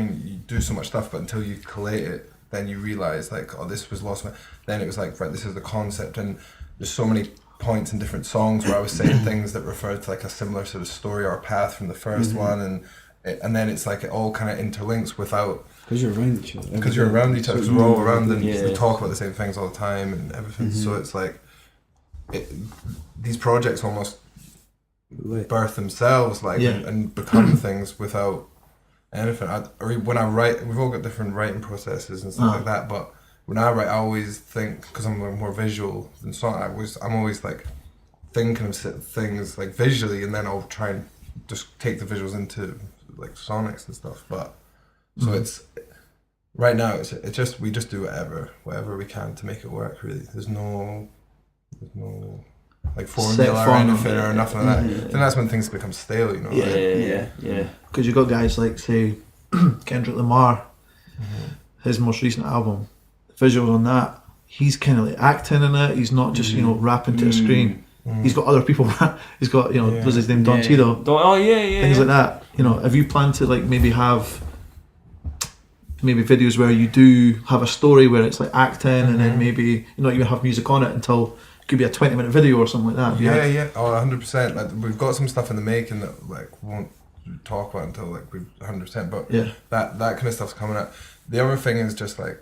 do so much stuff, but until you collate it, then you realize like, oh, this was lost. Then it was like, right, this is the concept, and there's so many points in different songs where I was saying things that referred to like a similar sort of story or path from the first one, and then it's like it all kind of interlinks without. Because you're around each other. Because you're around each other, so we're all around and we talk about the same things all the time and everything. So it's like, these projects almost birth themselves, like and become things without anything. When I write, we've all got different writing processes and stuff like that, but when I write, I always think, because I'm more visual than song, I'm always like thinking of things like visually, and then I'll try and just take the visuals into like sonics and stuff. But so it's right now it's just we just do whatever we can to make it work. Really, there's no like formula or anything or nothing like that. Then that's when things become stale, you know. Because you got guys like say Kendrick Lamar, his most recent album, visuals on that, he's kind of like acting in it. He's not just rapping to a screen. He's got other people. He's got what's his name, Don Cheadle. Things like that. Have you planned to like maybe have videos where you do have a story where it's like acting and then maybe not even have music on it until it could be a 20-minute video or something like that? 100%. Like we've got some stuff in the making that like won't talk about until like we've 100%. But that kind of stuff's coming up. The other thing is just like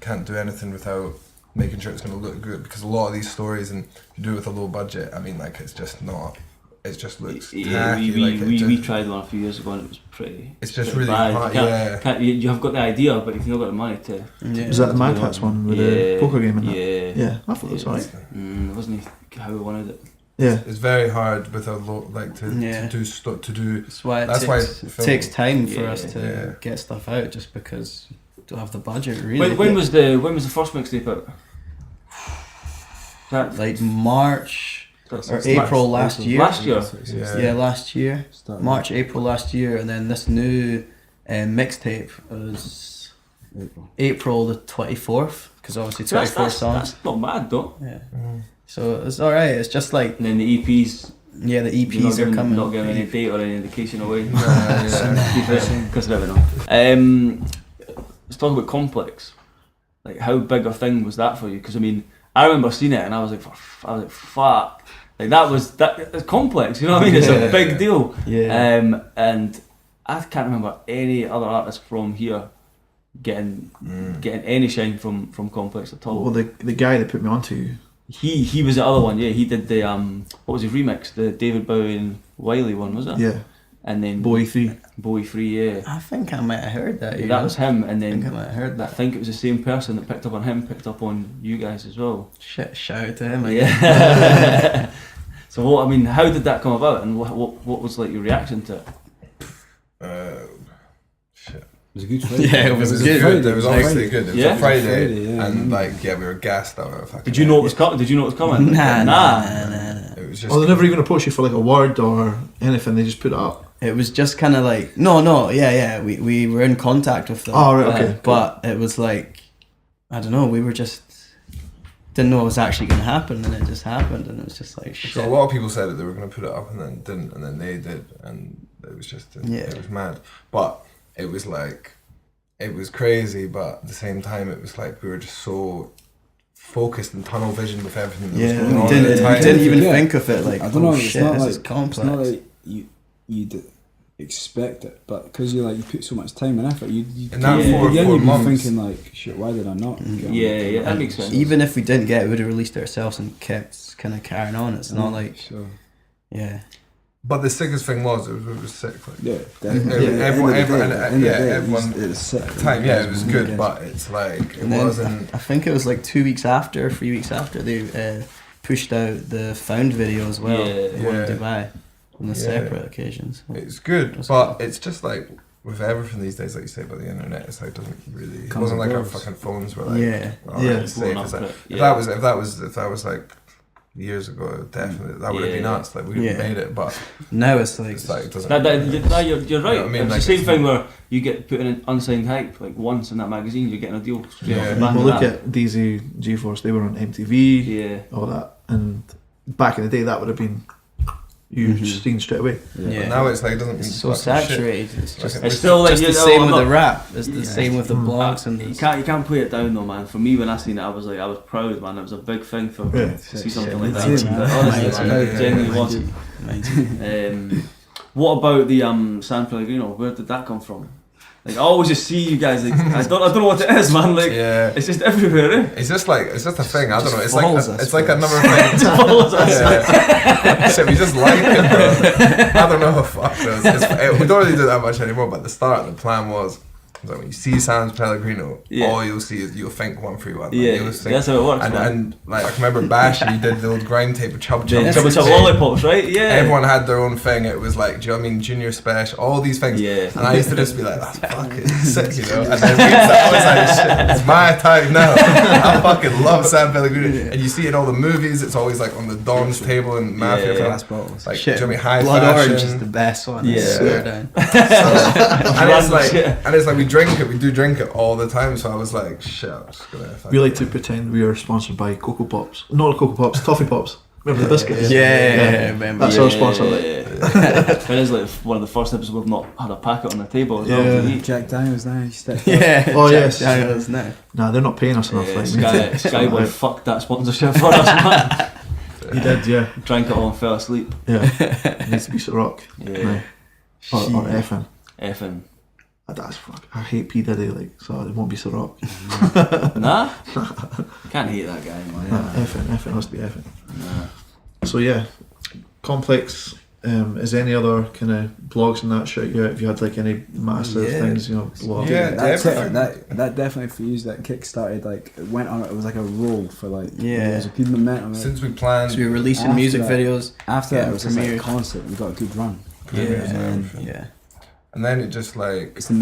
can't do anything without making sure it's going to look good, because a lot of these stories, and if you do it with a low budget, I mean, like it just looks tacky. We tried one a few years ago and it was pretty. It's just pretty really bad. You have got the idea, but you've not got the money to. Was that the Mad Hats one with the poker game in that? Yeah, I thought it was alright. It wasn't how we wanted it. It's very hard with a low, like to do. That's why it takes time for us to get stuff out, just because we don't have the budget really. When was the first mixtape out? Like March or April last year. Last year. March, April last year, and then this new mixtape was April the 24th, because obviously 24 songs. That's not bad though. So it's alright. It's just like. And then the EPs. The EPs are coming. Not giving any date or any indication away. Because you never know. Let's talk about Complex. Like, how big a thing was that for you? Because I mean, I remember seeing it and I was like, fuck. Like it's complex, you know what I mean? It's a big deal. Yeah. And I can't remember any other artist from here getting any shine from Complex at all. Well, the guy that put me onto, he was the other one. Yeah, he did the what was his remix? The David Bowie and Wiley one, was it? Yeah. And then Bowie 3. Bowie 3, yeah. I think I might have heard that. Yeah, that was him, and I then think I might have heard I that. think it was the same person that picked up on him, picked up on you guys as well. Shit, shout out to him. I guess. Yeah. So what? I mean, how did that come about, and what was like your reaction to it? Shit. It was a good Friday. Yeah, it was good. good. It was obviously good. It was Yeah. a Friday, Friday, yeah, and like we were gassed out of fucking. Did you know it was coming? Did you know it was coming? Nah. It was just. Oh, they never even approached you for like a word or anything. They just put it up. It was just kind of like yeah. We were in contact with them. Oh, right, okay. But it was like, I don't know. We were just didn't know it was actually going to happen, and it just happened, and it was just like shit. So a lot of people said that they were going to put it up and then didn't, and then they did, and it was just it was mad. But it was like it was crazy, but at the same time it was like we were just so focused and tunnel vision with everything that was going on. We didn't even Yeah. think of it like, I don't know. oh It's shit, not this like is complex. It's not like you'd expect it, but because you put so much time and effort, you In that you'd 4 be months. thinking like, shit, why did I not? get on? Yeah, that makes sense. Even if we didn't get it, we would have released it ourselves and kept kind of carrying on. It's not like, So yeah. But the sickest thing was it was sick. Like, yeah, everyone, it was sick. at the time, yeah, it was good, but it's like it And then wasn't. I think it was like 2 weeks after, 3 weeks after they pushed out the Found video as well. Yeah. The one in Yeah. Dubai on the Yeah. separate occasions. It's good, That's but cool. it's just like with everything these days, like you say about the internet, it's like doesn't really. It Comes wasn't like our and goes. fucking phones were like. Yeah. It's safe. Blown It's up like, it, if yeah. that was like years ago, definitely that would have been Yeah. nuts. Like we would have Yeah. made it, but Now it's like, it doesn't. You're right. You know what I mean? It's Like, the same it's thing not- where you get put in an unsigned hype like once in that magazine, you're getting a deal straight off Yeah. the back Well, of look that. at DZ, G-Force. They were on MTV. Yeah. All that, and back in the day, that would have been huge seen straight away. yeah. But now it's like it doesn't mean It's so fucking shit. saturated. It's just, Like, It's still like just the you know, same I'm with not- the rap. It's the Yeah. same with the blogs and You can't play it down though, man. For me, when I seen it, I was proud, man. It was a big thing for me Yeah. to see something Yeah, like me that. too, man. But honestly, Mine man, too. it genuinely was. Amazing. What about the San Pellegrino? Where did that come from? Like I always just see you guys. Like I don't know what it is, man. Like Yeah. it's just everywhere. Eh? It's just a thing. I don't know. It's follows like us, it's like bro. another thing. It follows us. Yeah. So we just like it, bro. I don't know how fuck knows. We don't really do that much anymore. But at the start, the plan was like when you see Sans Pellegrino, Yeah. all you'll see is you'll think 131. Yeah, You'll think, that's how it works, and, man. and like I can remember Bash, he did the old grime tape with Chub Chub. Chubba Chubba lollipops, right? Yeah. Everyone had their own thing. It was like, do you know what I mean? Junior Special, all these things. Yeah. And I used to just be like, that's fucking sick, you know? And then I was like, shit, it's my time now. I fucking love San Pellegrino. And you see in all the movies, it's always like on the Don's table and Mafia. Yeah. film. Glass bottles. Like, Shit, do you know what I mean? High Blood fashion. Orange is the best one. Yeah. I swear down. And it's like we drink it, we do drink it all the time. So I was like, shit, I'm just gonna. We like to pretend we are sponsored by Cocoa Pops. Not Cocoa Pops, Toffee Pops. Remember the biscuits? Yeah, remember. That's our sponsor. Like. It is like one of the first episodes we've not had a packet on the table as well to eat. Jack Daniels now. You stick Yeah. Oh, Jack yes. Daniels now. Nah, they're not paying us enough. Yeah, Like, Skyboy fucked that sponsorship for us, man. He did, yeah. Drank it all and fell asleep. Yeah. It needs to be Ciroc. Yeah. Or effing. Effing. That's fuck. I hate P Diddy, like, so it won't be Ciroc. Nah? Can't hate that guy, man. Nah, effing has to be effing. Nah. So yeah, Complex. Is there any other kind of blogs and that shit? Yeah, if you had like any massive Yeah. things, you know, blow up. Yeah. That's everything. it. That definitely for you. That kick-started like it went on. It was like a roll for like Yeah. It was a good momentum. Since we planned. So we were releasing After music that- videos. After that, Yeah, it was just like a premieres. concert. We got a good run. premieres and Yeah. everything. Yeah. And then it just like. It's the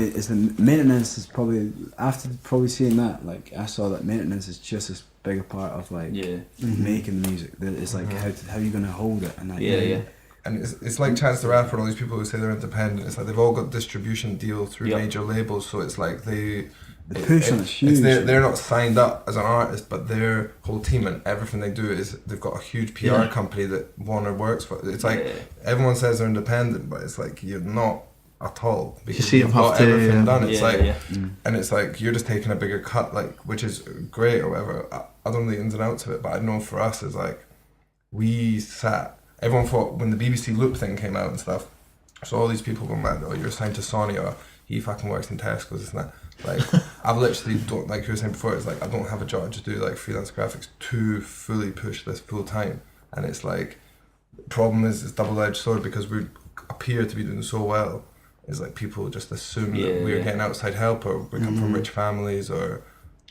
maintenance is probably after probably seeing that. Like I saw that maintenance is just as big a part of like Yeah. making the music. That it's like how you gonna hold it and like Yeah. And it's like Chance the Rapper and all these people who say they're independent. It's like they've all got distribution deals through Yep. major labels, so it's like the push on it's huge. they're not signed up as an artist, but their whole team and everything they do is they've got a huge PR Yeah. company that Warner works for. It's like Yeah. everyone says they're independent, but it's like you're not at all because see you've them have got to, everything yeah. done. It's Yeah, like yeah. and it's like you're just taking a bigger cut, like which is great or whatever. I don't know the ins and outs of it, but I know for us it's like everyone thought when the BBC Loop thing came out and stuff, so all these people going, man, oh, you're assigned to Sony, or he fucking works in Tesco's, this and that. Like, I've literally don't, like you were saying before, it's like, I don't have a job, I just do like freelance graphics to fully push this full time. And it's like, the problem is, it's double-edged sword, because we appear to be doing so well. It's like people just assume that we're getting outside help, or we come from rich families, or,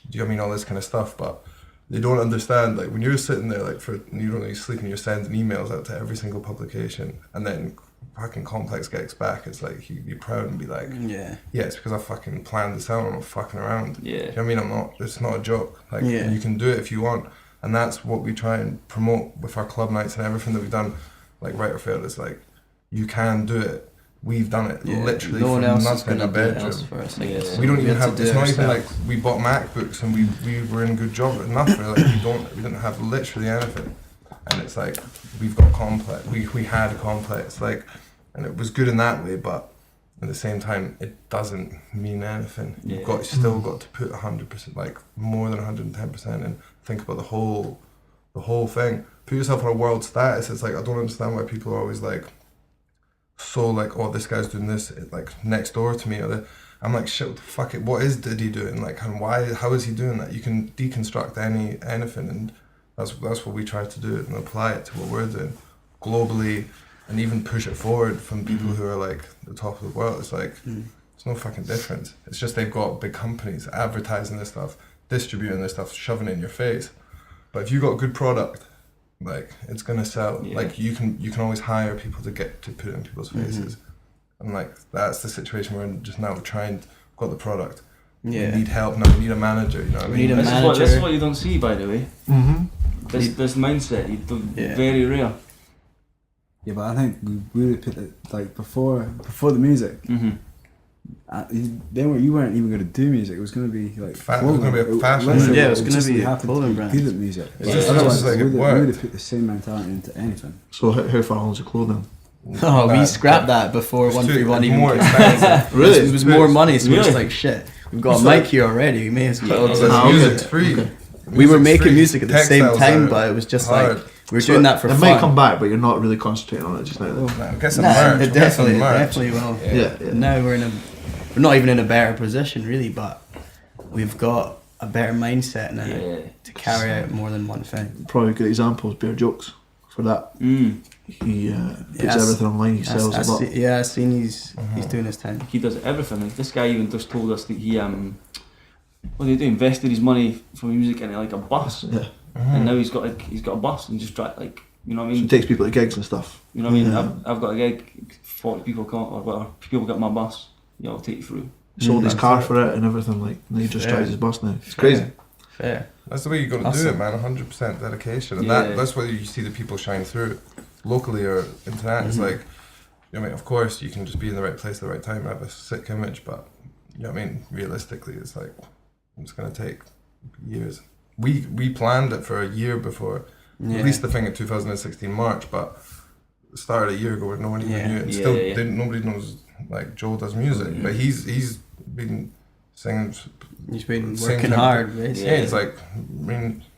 do you know what I mean, all this kind of stuff. But they don't understand, like, when you're sitting there, like, you don't really sleep and you're sending emails out to every single publication, and then fucking Complex gets back, it's like, you'd be proud and be like, yeah, it's because I fucking planned this out, I'm not fucking around. Yeah. You know what I mean? It's not a joke. Like, you can do it if you want. And that's what we try and promote with our club nights and everything that we've done, like Right or Fail. It's like, you can do it. We've done it literally from nothing in a bedroom. We don't even have. It's not even like we bought MacBooks and we were in a good job. Nothing. Like we didn't have literally anything. And it's like we've got Complex. We had a Complex. Like, and it was good in that way, but at the same time, it doesn't mean anything. You've still got to put 100%, like more than 110%, and think about the whole thing. Put yourself on a world status. It's like, I don't understand why people are always like, so like, oh, this guy's doing this like next door to me, or I'm like, shit, what the fuck, what is Diddy doing, like, and why, how is he doing that? You can deconstruct anything, and that's what we try to do, and apply it to what we're doing globally, and even push it forward from people who are like the top of the world. It's like, it's no fucking difference. It's just they've got big companies advertising this stuff, distributing this stuff, shoving it in your face. But if you got a good product, like, it's gonna sell. Like, you can always hire people to put it in people's faces, and like, that's the situation we're in just now. We're got the product. We need help now. We need a manager. You know what I mean? Need a manager. This is what you don't see, by the way. This mindset, you don't, very rare. Yeah, but I think we would put it like before the music. Then you weren't even going to do music. It was going to be like it was going to be a fashion. It was going to be a clothing brand. Good at music. Otherwise, like, we would have put the same mentality into anything. So how far along is your clothing? Oh, we scrapped that before 131 even more expensive. Really? It was more money, so we're just like, shit, we've got a mic here already, we may as well. Music's free. We were making music at the same time, but it was just hard. Like, we were doing that for fun. It might come back, but you're not really concentrating on it just now. It definitely will. Yeah. Now we're not even in a better position really, but we've got a better mindset now to carry out more than one thing. Probably a good example is Bear Jokes for that. He puts everything online, he sells a lot. I've seen he's doing his time. He does everything. Like, this guy even just told us that he what did he do? Invested his money from music into like a bus. And now he's got a bus and just drive, like, you know what I mean? So he takes people to gigs and stuff. You know what I mean? I've got a gig, 40 people come, or whatever, people get my bus, I'll take you through. Sold his car for it and everything, like, and he just drives his bus now. It's crazy. Fair. That's the way you got to do it, man. 100% dedication, and that's where you see the people shine through, locally or internet. It's like, you know what I mean? Of course, you can just be in the right place at the right time, have a sick image, but you know what I mean? Realistically, it's like, it's gonna take years. We planned it for a year before, released the thing in 2016 March, but started a year ago where no one even knew it. And still, nobody knows, like, Joel does music, but he's been singing. He's been working hard, basically. Yeah, it's like,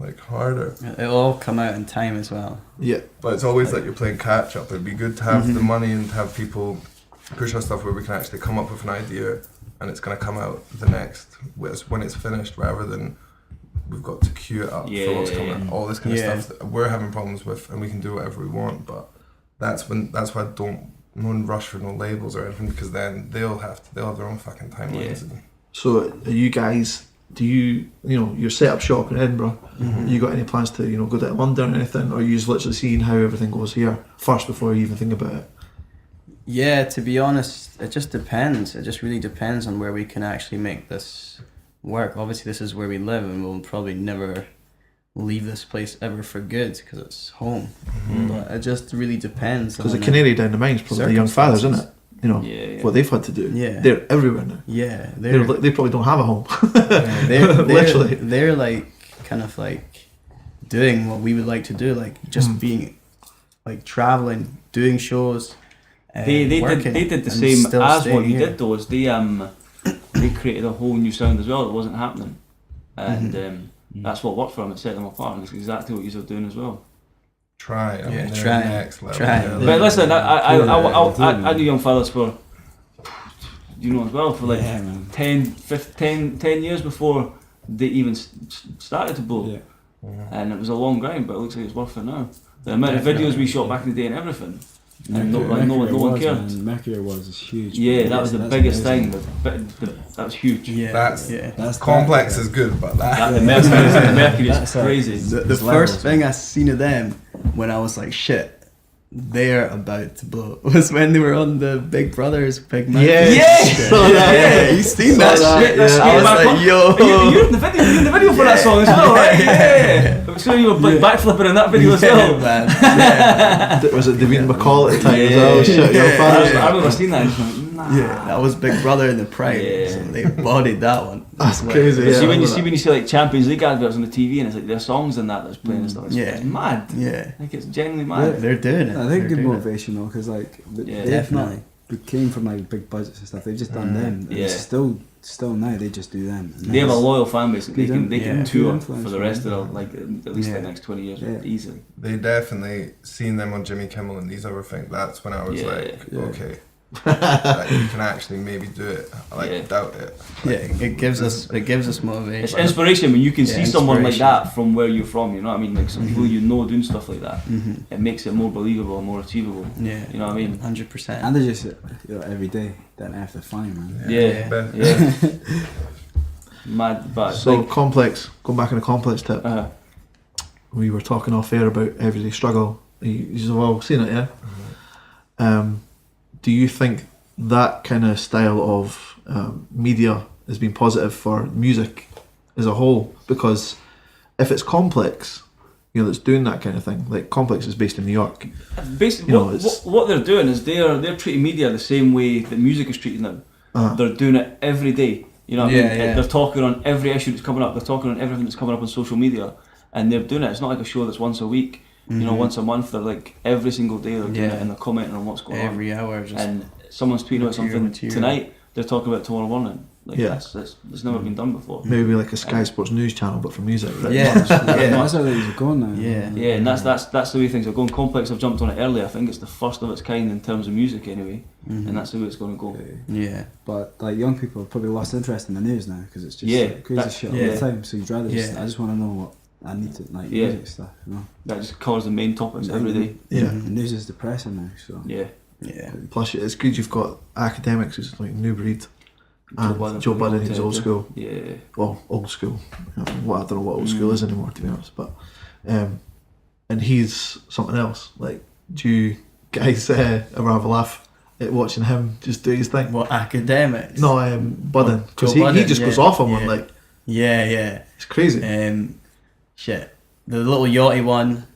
like harder. It'll all come out in time as well. Yeah. But it's always like you're playing catch up. It'd be good to have the money and to have people push our stuff where we can actually come up with an idea and it's going to come out the next, when it's finished, rather than we've got to queue it up for what's coming out. All this kind of stuff that we're having problems with, and we can do whatever we want, but that's why I don't rush for no labels or anything, because then they'll have their own fucking timelines. So are you guys, you're set up shop in Edinburgh, you got any plans to, go to London or anything, or are you just literally seeing how everything goes here first before you even think about it? Yeah, to be honest, it just depends. It just really depends on where we can actually make this work. Obviously, this is where we live, and we'll probably never leave this place ever for good because it's home. But it just really depends. Because the canary down the mine is probably the young fathers, isn't it? What they've had to do. They're everywhere now. They probably don't have a home. Literally. They're like, kind of like doing what we would like to do, like just being, like, traveling, doing shows. They did the same as what you did though. Is they created a whole new sound as well that wasn't happening, and that's what worked for them. It set them apart, and it's exactly what you're doing as well. try. I mean, try. Next level. Try. Yeah, But listen, Yeah, I knew Young Fellas for, you know as well, for like Yeah, man. 10 years before they even started to blow. Yeah. And it was a long grind, but it looks like it's worth it now. The amount of videos we shot back in the day and everything, and no one cared. Man, Mercury Awards is huge. Yeah, man. that was the That's biggest amazing. thing. That was huge. Yeah, That's Complex is good, but The Mercury is That's crazy. The It's first levels, thing I seen of them when I was like, shit, they're about to blow, was when they were on the Big Brother's Big Man. Yes! Saw that, yeah. You seen that shit? Yeah. I was like, yo. You're in the video for that song as well, right? Yeah. I'm sure you were like backflipping in that video as well. Man. Yeah. Was it Davine McCall at the time as Yeah. well? Shit, Young Yeah. Fellas. I remember seeing that and just went, nah. Yeah, that was Big Brother in the prime. Yeah. So they bodied that one. That's Like, crazy. But Yeah, see I when you remember see like Champions League adverts on the TV and it's like their songs in that's playing and stuff. It's, Yeah. it's mad. Yeah. Like it's genuinely mad. They're doing it. I think They're good doing it. motivation though, because like Yeah, they've not definitely. came from like big budgets and stuff. They've just done them. And Yeah. it's still now they just do them. And They have a that's- loyal fan base. They can Yeah. tour Good for influence, the rest man. of the, like at least Yeah. the next 20 years Yeah. easily. they definitely seen them on Jimmy Kimmel and these other things. That's when I was Yeah. like, Yeah. okay, like, you can actually maybe do it. I like Yeah. doubt it. Yeah, it gives us motivation. It's inspiration when you can Yeah, see someone like inspiration. that from where you're from. You know what I mean? Like some people you know doing stuff like that. Mhm. It makes it more believable and more achievable. Yeah, You know what I mean? 100%. And they just every day don't have to find man. Yeah. Best- Yeah. Mad, but So like, Complex, going back on the Complex tip, we were talking off air about Everyday Struggle. You've all seen it, yeah? Do you think that kind of style of media has been positive for music as a whole? Because if it's Complex, you know, that's doing that kind of thing, like Complex is based in New York. basically, You know, what they're doing is they're treating media the same way that music is treated now. They're doing it every day. You know what I mean? Yeah. They're talking on every issue that's coming up. They're talking on everything that's coming up on social media, and they're doing it. It's not like a show that's once a week. You know, once a month. They're like every single day they're doing it, and they're commenting on what's going on. Every hour, just And someone's tweeting about something material. tonight. They're talking about tomorrow morning. Like Yeah. that's never been done before. Maybe like a Sky Sports news channel, but for music. Right? Yeah. That's how things are going now. Yeah. Yeah, and that's the way things are going. Complex have jumped on it early. I think it's the first of its kind in terms of music anyway, and that's the way it's going to go. Yeah. But like young people have probably lost interest in the news now because it's just Yeah, like, crazy that- shit all yeah. the time. So you'd rather just Yeah. I just want to know what I need to like Yeah. music stuff. You know, That just covers the main topics every day. Yeah. the news is depressing now. So Yeah, Yeah. Plus, it's good you've got academics who's like new breed, and Joe Budden who's old school. Yeah, Well, old school. I don't know what old school is anymore, to be honest. But and he's something else. Like, do you guys ever have a laugh at watching him just do his thing? What, academics? No, Budden, because Joe he Budden, just goes yeah, off on one yeah. like Yeah. it's crazy. Shit. The little Yachty one.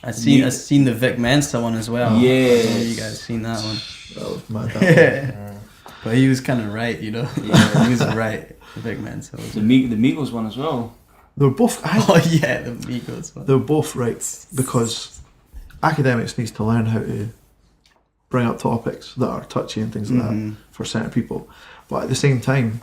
I seen the Vic Mensa one as well. Yes. I don't know you guys seen that one? That was mad. That one. But he was kind of right, you know. Yeah. He was right. The Vic Mensa was. the Migos one as well. They were both. Oh yeah, the Migos one. They were both right because academics needs to learn how to bring up topics that are touchy and things like that for certain people. But at the same time,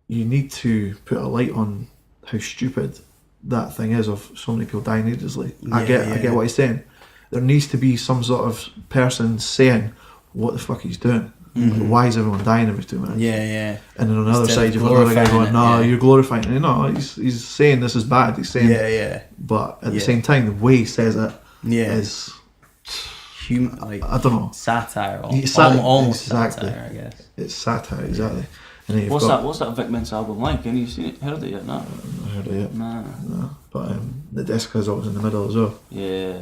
you need to put a light on how stupid that thing is of so many people dying needlessly. I get what he's saying. There needs to be some sort of person saying what the fuck he's doing. Like, why is everyone dying every 2 minutes? Yeah. And then on the other Instead side, of you've got another guy glorifying going, "No, it, yeah. you're glorifying it." No, he's saying this is bad. He's saying, Yeah. but at the Yeah. same time, the way he says it Yeah. is, Human, like I don't know. satire. Exactly. Almost satire, I guess. It's satire, exactly. And then you've What's got, that Vic Mensa album like? Have you seen it? Heard it yet? No. I heard it yet. Nah. No, but the Jessica's always in the middle as well. Yeah.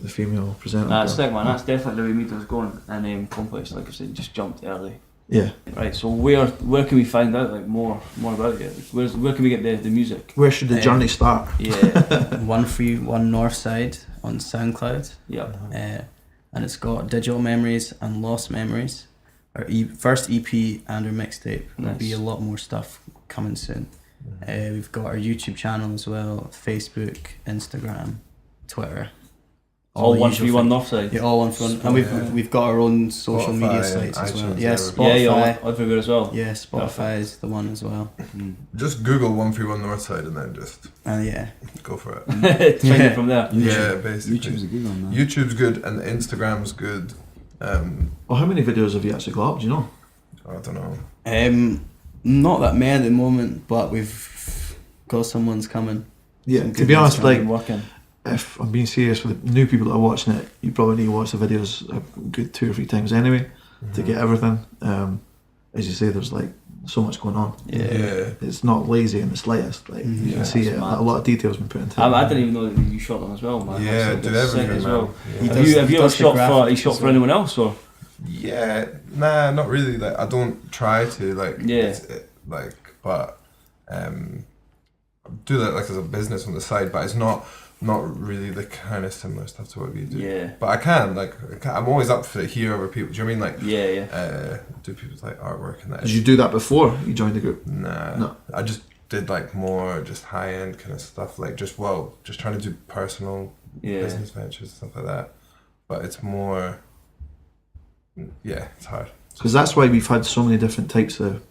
The female presenter. That's girl. sick, man. That's definitely the way media was going. And Complex, like I said, just jumped early. Yeah. Right. So where can we find out like more about it? Like, where can we get the music? Where should the journey start? Yeah. 131 Northside on SoundCloud. Yep. And it's got Digital Memories and Lost Memories. Our first EP and our mixtape. There'll be a lot more stuff coming soon. We've got our YouTube channel as well, Facebook, Instagram, Twitter. All 131 Northside. Yeah, all 131. And we've got our own social media sites as well. Yeah, Spotify. Everywhere as well. Yeah, Spotify is the one as well. Just Google 131 Northside and then just go for it. Find it from there. Yeah, basically. YouTube's a good one, man. YouTube's good and Instagram's good. How many videos have you actually got up? Do you know? I don't know. Not that many at the moment, but we've got someone's coming. Yeah, to be honest, like, working. if I'm being serious, for the new people that are watching it, you probably need to watch the videos a good 2 or 3 times anyway to get everything. As you say, there's like so much going on. Yeah. It's not lazy in the slightest. Like you can see it. A lot of detail's been put into it. I didn't even know that you shot them as well, man. Yeah, do everything as well. Yeah. Have you ever shot for anyone else or? Yeah, nah, not really. Like I don't try to but do that like as a business on the side, but it's not really the kind of similar stuff to what we do. Yeah. But I'm always up for to hear other people. Do you know what I mean? Like do people's like artwork and that. Did you do that before you joined the group? Nah. No. I just did like more just high end kind of stuff, like just trying to do personal business ventures and stuff like that. But it's more. Yeah, it's hard. Because that's why we've had so many different types of,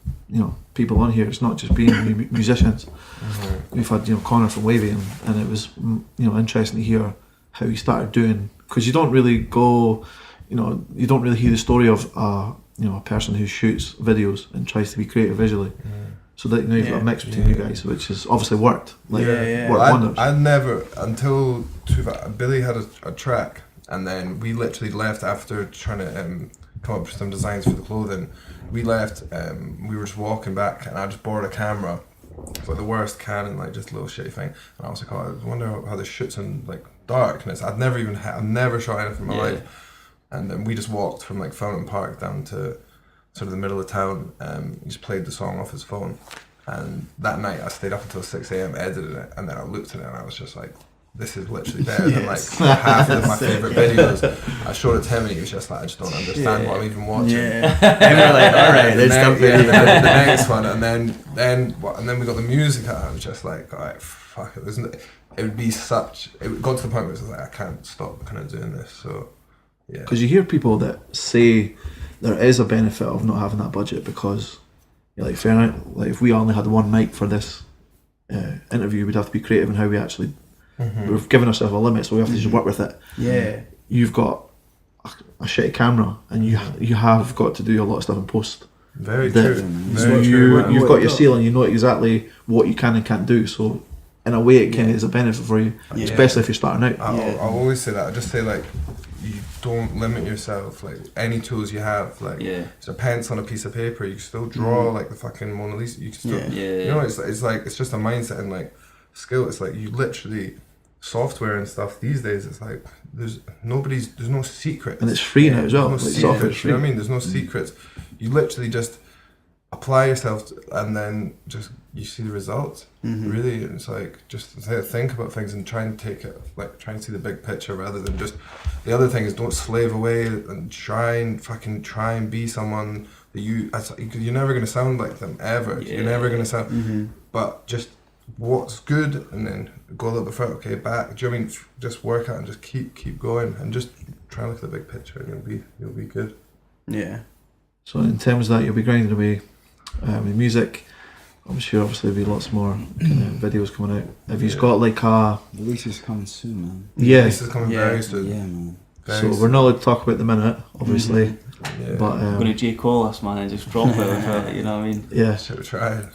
people on here. It's not just being musicians. Mm-hmm. We've had, Connor from Wavy, and it was, interesting to hear how he started doing. Because you don't really go, you don't really hear the story of a person who shoots videos and tries to be creative visually. Mm. So that you've got a mix between you guys, which has obviously worked. Worked wonders. I never until Billy had a track. And then we literally left after trying to come up with some designs for the clothing. We left, we were just walking back and I just borrowed a camera. It's like the worst Canon, like just a little shitty thing. And I was like, I wonder how this shoots in like darkness. I've never shot anything in my life. And then we just walked from like Fountain Park down to sort of the middle of town. He just played the song off his phone. And that night I stayed up until 6 a.m, edited it. And then I looked at it and I was just like, this is literally better than like half of my favourite videos. I showed it to him and he was just like, I just don't understand what I'm even watching. Yeah. And we're like, alright, there's something. The next one, and then we got the music out. I was just like, alright, fuck it. It got to the point where it was like, I can't stop kind of doing this. So yeah. Because you hear people that say there is a benefit of not having that budget because, like, fair enough, like if we only had one mic for this interview, we'd have to be creative in how we actually. Mm-hmm. We've given ourselves a limit, so we have to just work with it. Yeah. You've got a shitty camera, and you have got to do a lot of stuff in post. Very true. You've got your ceiling. You know exactly what you can and can't do. So, in a way, it kind of is a benefit for you, especially if you're starting out. I'll always say that. I just say like, you don't limit yourself. Like any tools you have, like it's a pencil on a piece of paper. You can still draw like the fucking Mona Lisa. You can still, it's just a mindset and like skill. It's like you literally. Software and stuff these days, it's like there's no secrets, and it's free now as well. No secrets, free. You know what I mean? There's no secrets. You literally just apply yourself, and then just you see the results. Mm-hmm. Really, it's like just think about things and try and take it, like try and see the big picture rather than just. The other thing is don't slave away and try and be someone that you're never gonna sound like them ever. You're never gonna sound, but just. What's good, and then go a little bit further. Okay, back. Do you know what I mean? Just work out and just keep going, and just try and look at the big picture, and you'll be good. Yeah. So in terms of that, you'll be grinding away with music. I'm sure obviously there'll be lots more kind of videos coming out. Have you got like a release is coming soon, man? Yeah. Release is coming very soon. Yeah, man. We're not allowed to talk about the minute, obviously. Mm-hmm. Yeah. But I'm going to J. Cole us, man, and just drop it without it, you know what I mean? Yeah. Should have tried.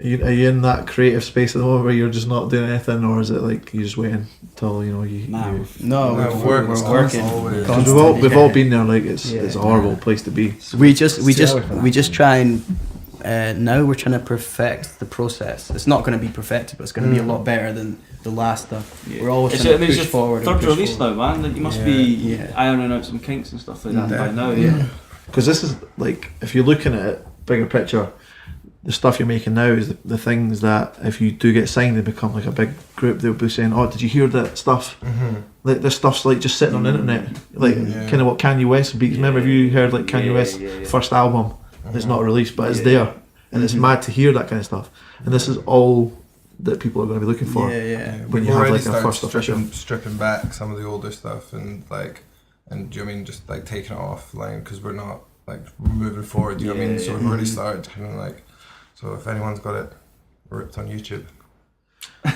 Are you in that creative space at the moment where you're just not doing anything, or is it like you just waiting until you? We're working. Because we've all been there. Like it's a horrible place to be. We just try and now we're trying to perfect the process. It's not going to be perfected, but it's going to be a lot better than the last stuff. Yeah. We're always trying to push forward. Third release now, man. You must be ironing out some kinks and stuff like that by now. Yeah. Because this is like, if you're looking at it bigger picture, the stuff you're making now is the things that if you do get signed, they become like a big group. They'll be saying, "Oh, did you hear that stuff? Like this stuff's like just sitting on the internet, like kind of what Kanye West beats. Remember, if you heard like Kanye West's first album, it's not released, but it's there, and it's mad to hear that kind of stuff. And this is all that people are going to be looking for. When We've you have already like a started first official. stripping back some of the older stuff and do you know what I mean, just like taking it offline because we're not like moving forward. Do you know what I mean? So we've already started kind of like. So if anyone's got it ripped on YouTube,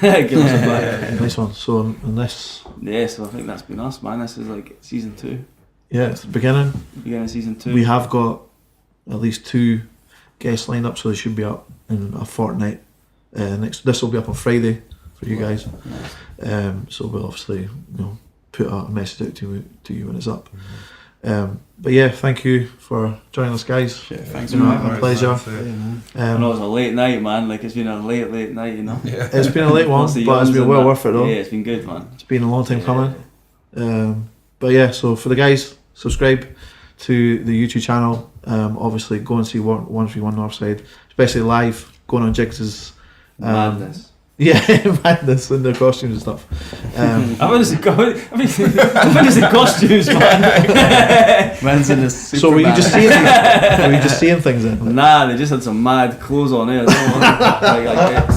give us a back. Nice one. So unless So I think that's been us, man. This is like season 2. Yeah, it's the beginning of season 2. We have got at least 2 guests lined up, so they should be up in a fortnight. This will be up on Friday for you guys. So we'll obviously put a message out to you when it's up. But yeah, thank you for joining us, guys. Thanks, a pleasure. I know it's a late night, man. Like it's been a late night, you know. Yeah. It's been a late one, but it's been well worth it though. Yeah, it's been good, man. It's been a long time coming. But yeah, so for the guys, subscribe to the YouTube channel. Obviously, go and see 131 Northside, especially live, going on Jigz' madness. Yeah, madness in their costumes and stuff. I want to see costumes, man. Man's in his super So were you just seeing things then? Nah, they just had some mad clothes on it.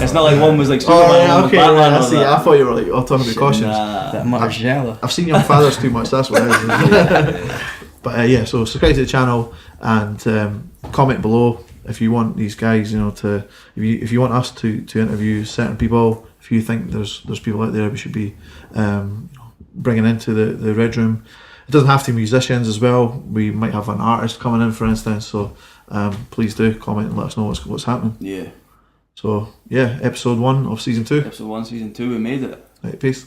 It's not like one was like Superman, one was okay, Batman. I see. I thought you were like talking about costumes. Nah. that Margiela. I've seen Young Fathers too much. That's what it is. But yeah, so subscribe to the channel and comment below if you want these guys, if you want us to interview certain people, if you think there's people out there we should be bringing into the Red Room. It doesn't have to be musicians as well. We might have an artist coming in, for instance. So please do comment and let us know what's happening. Yeah. So yeah, episode 1 of season 2. Episode 1, season 2, we made it. Right, peace.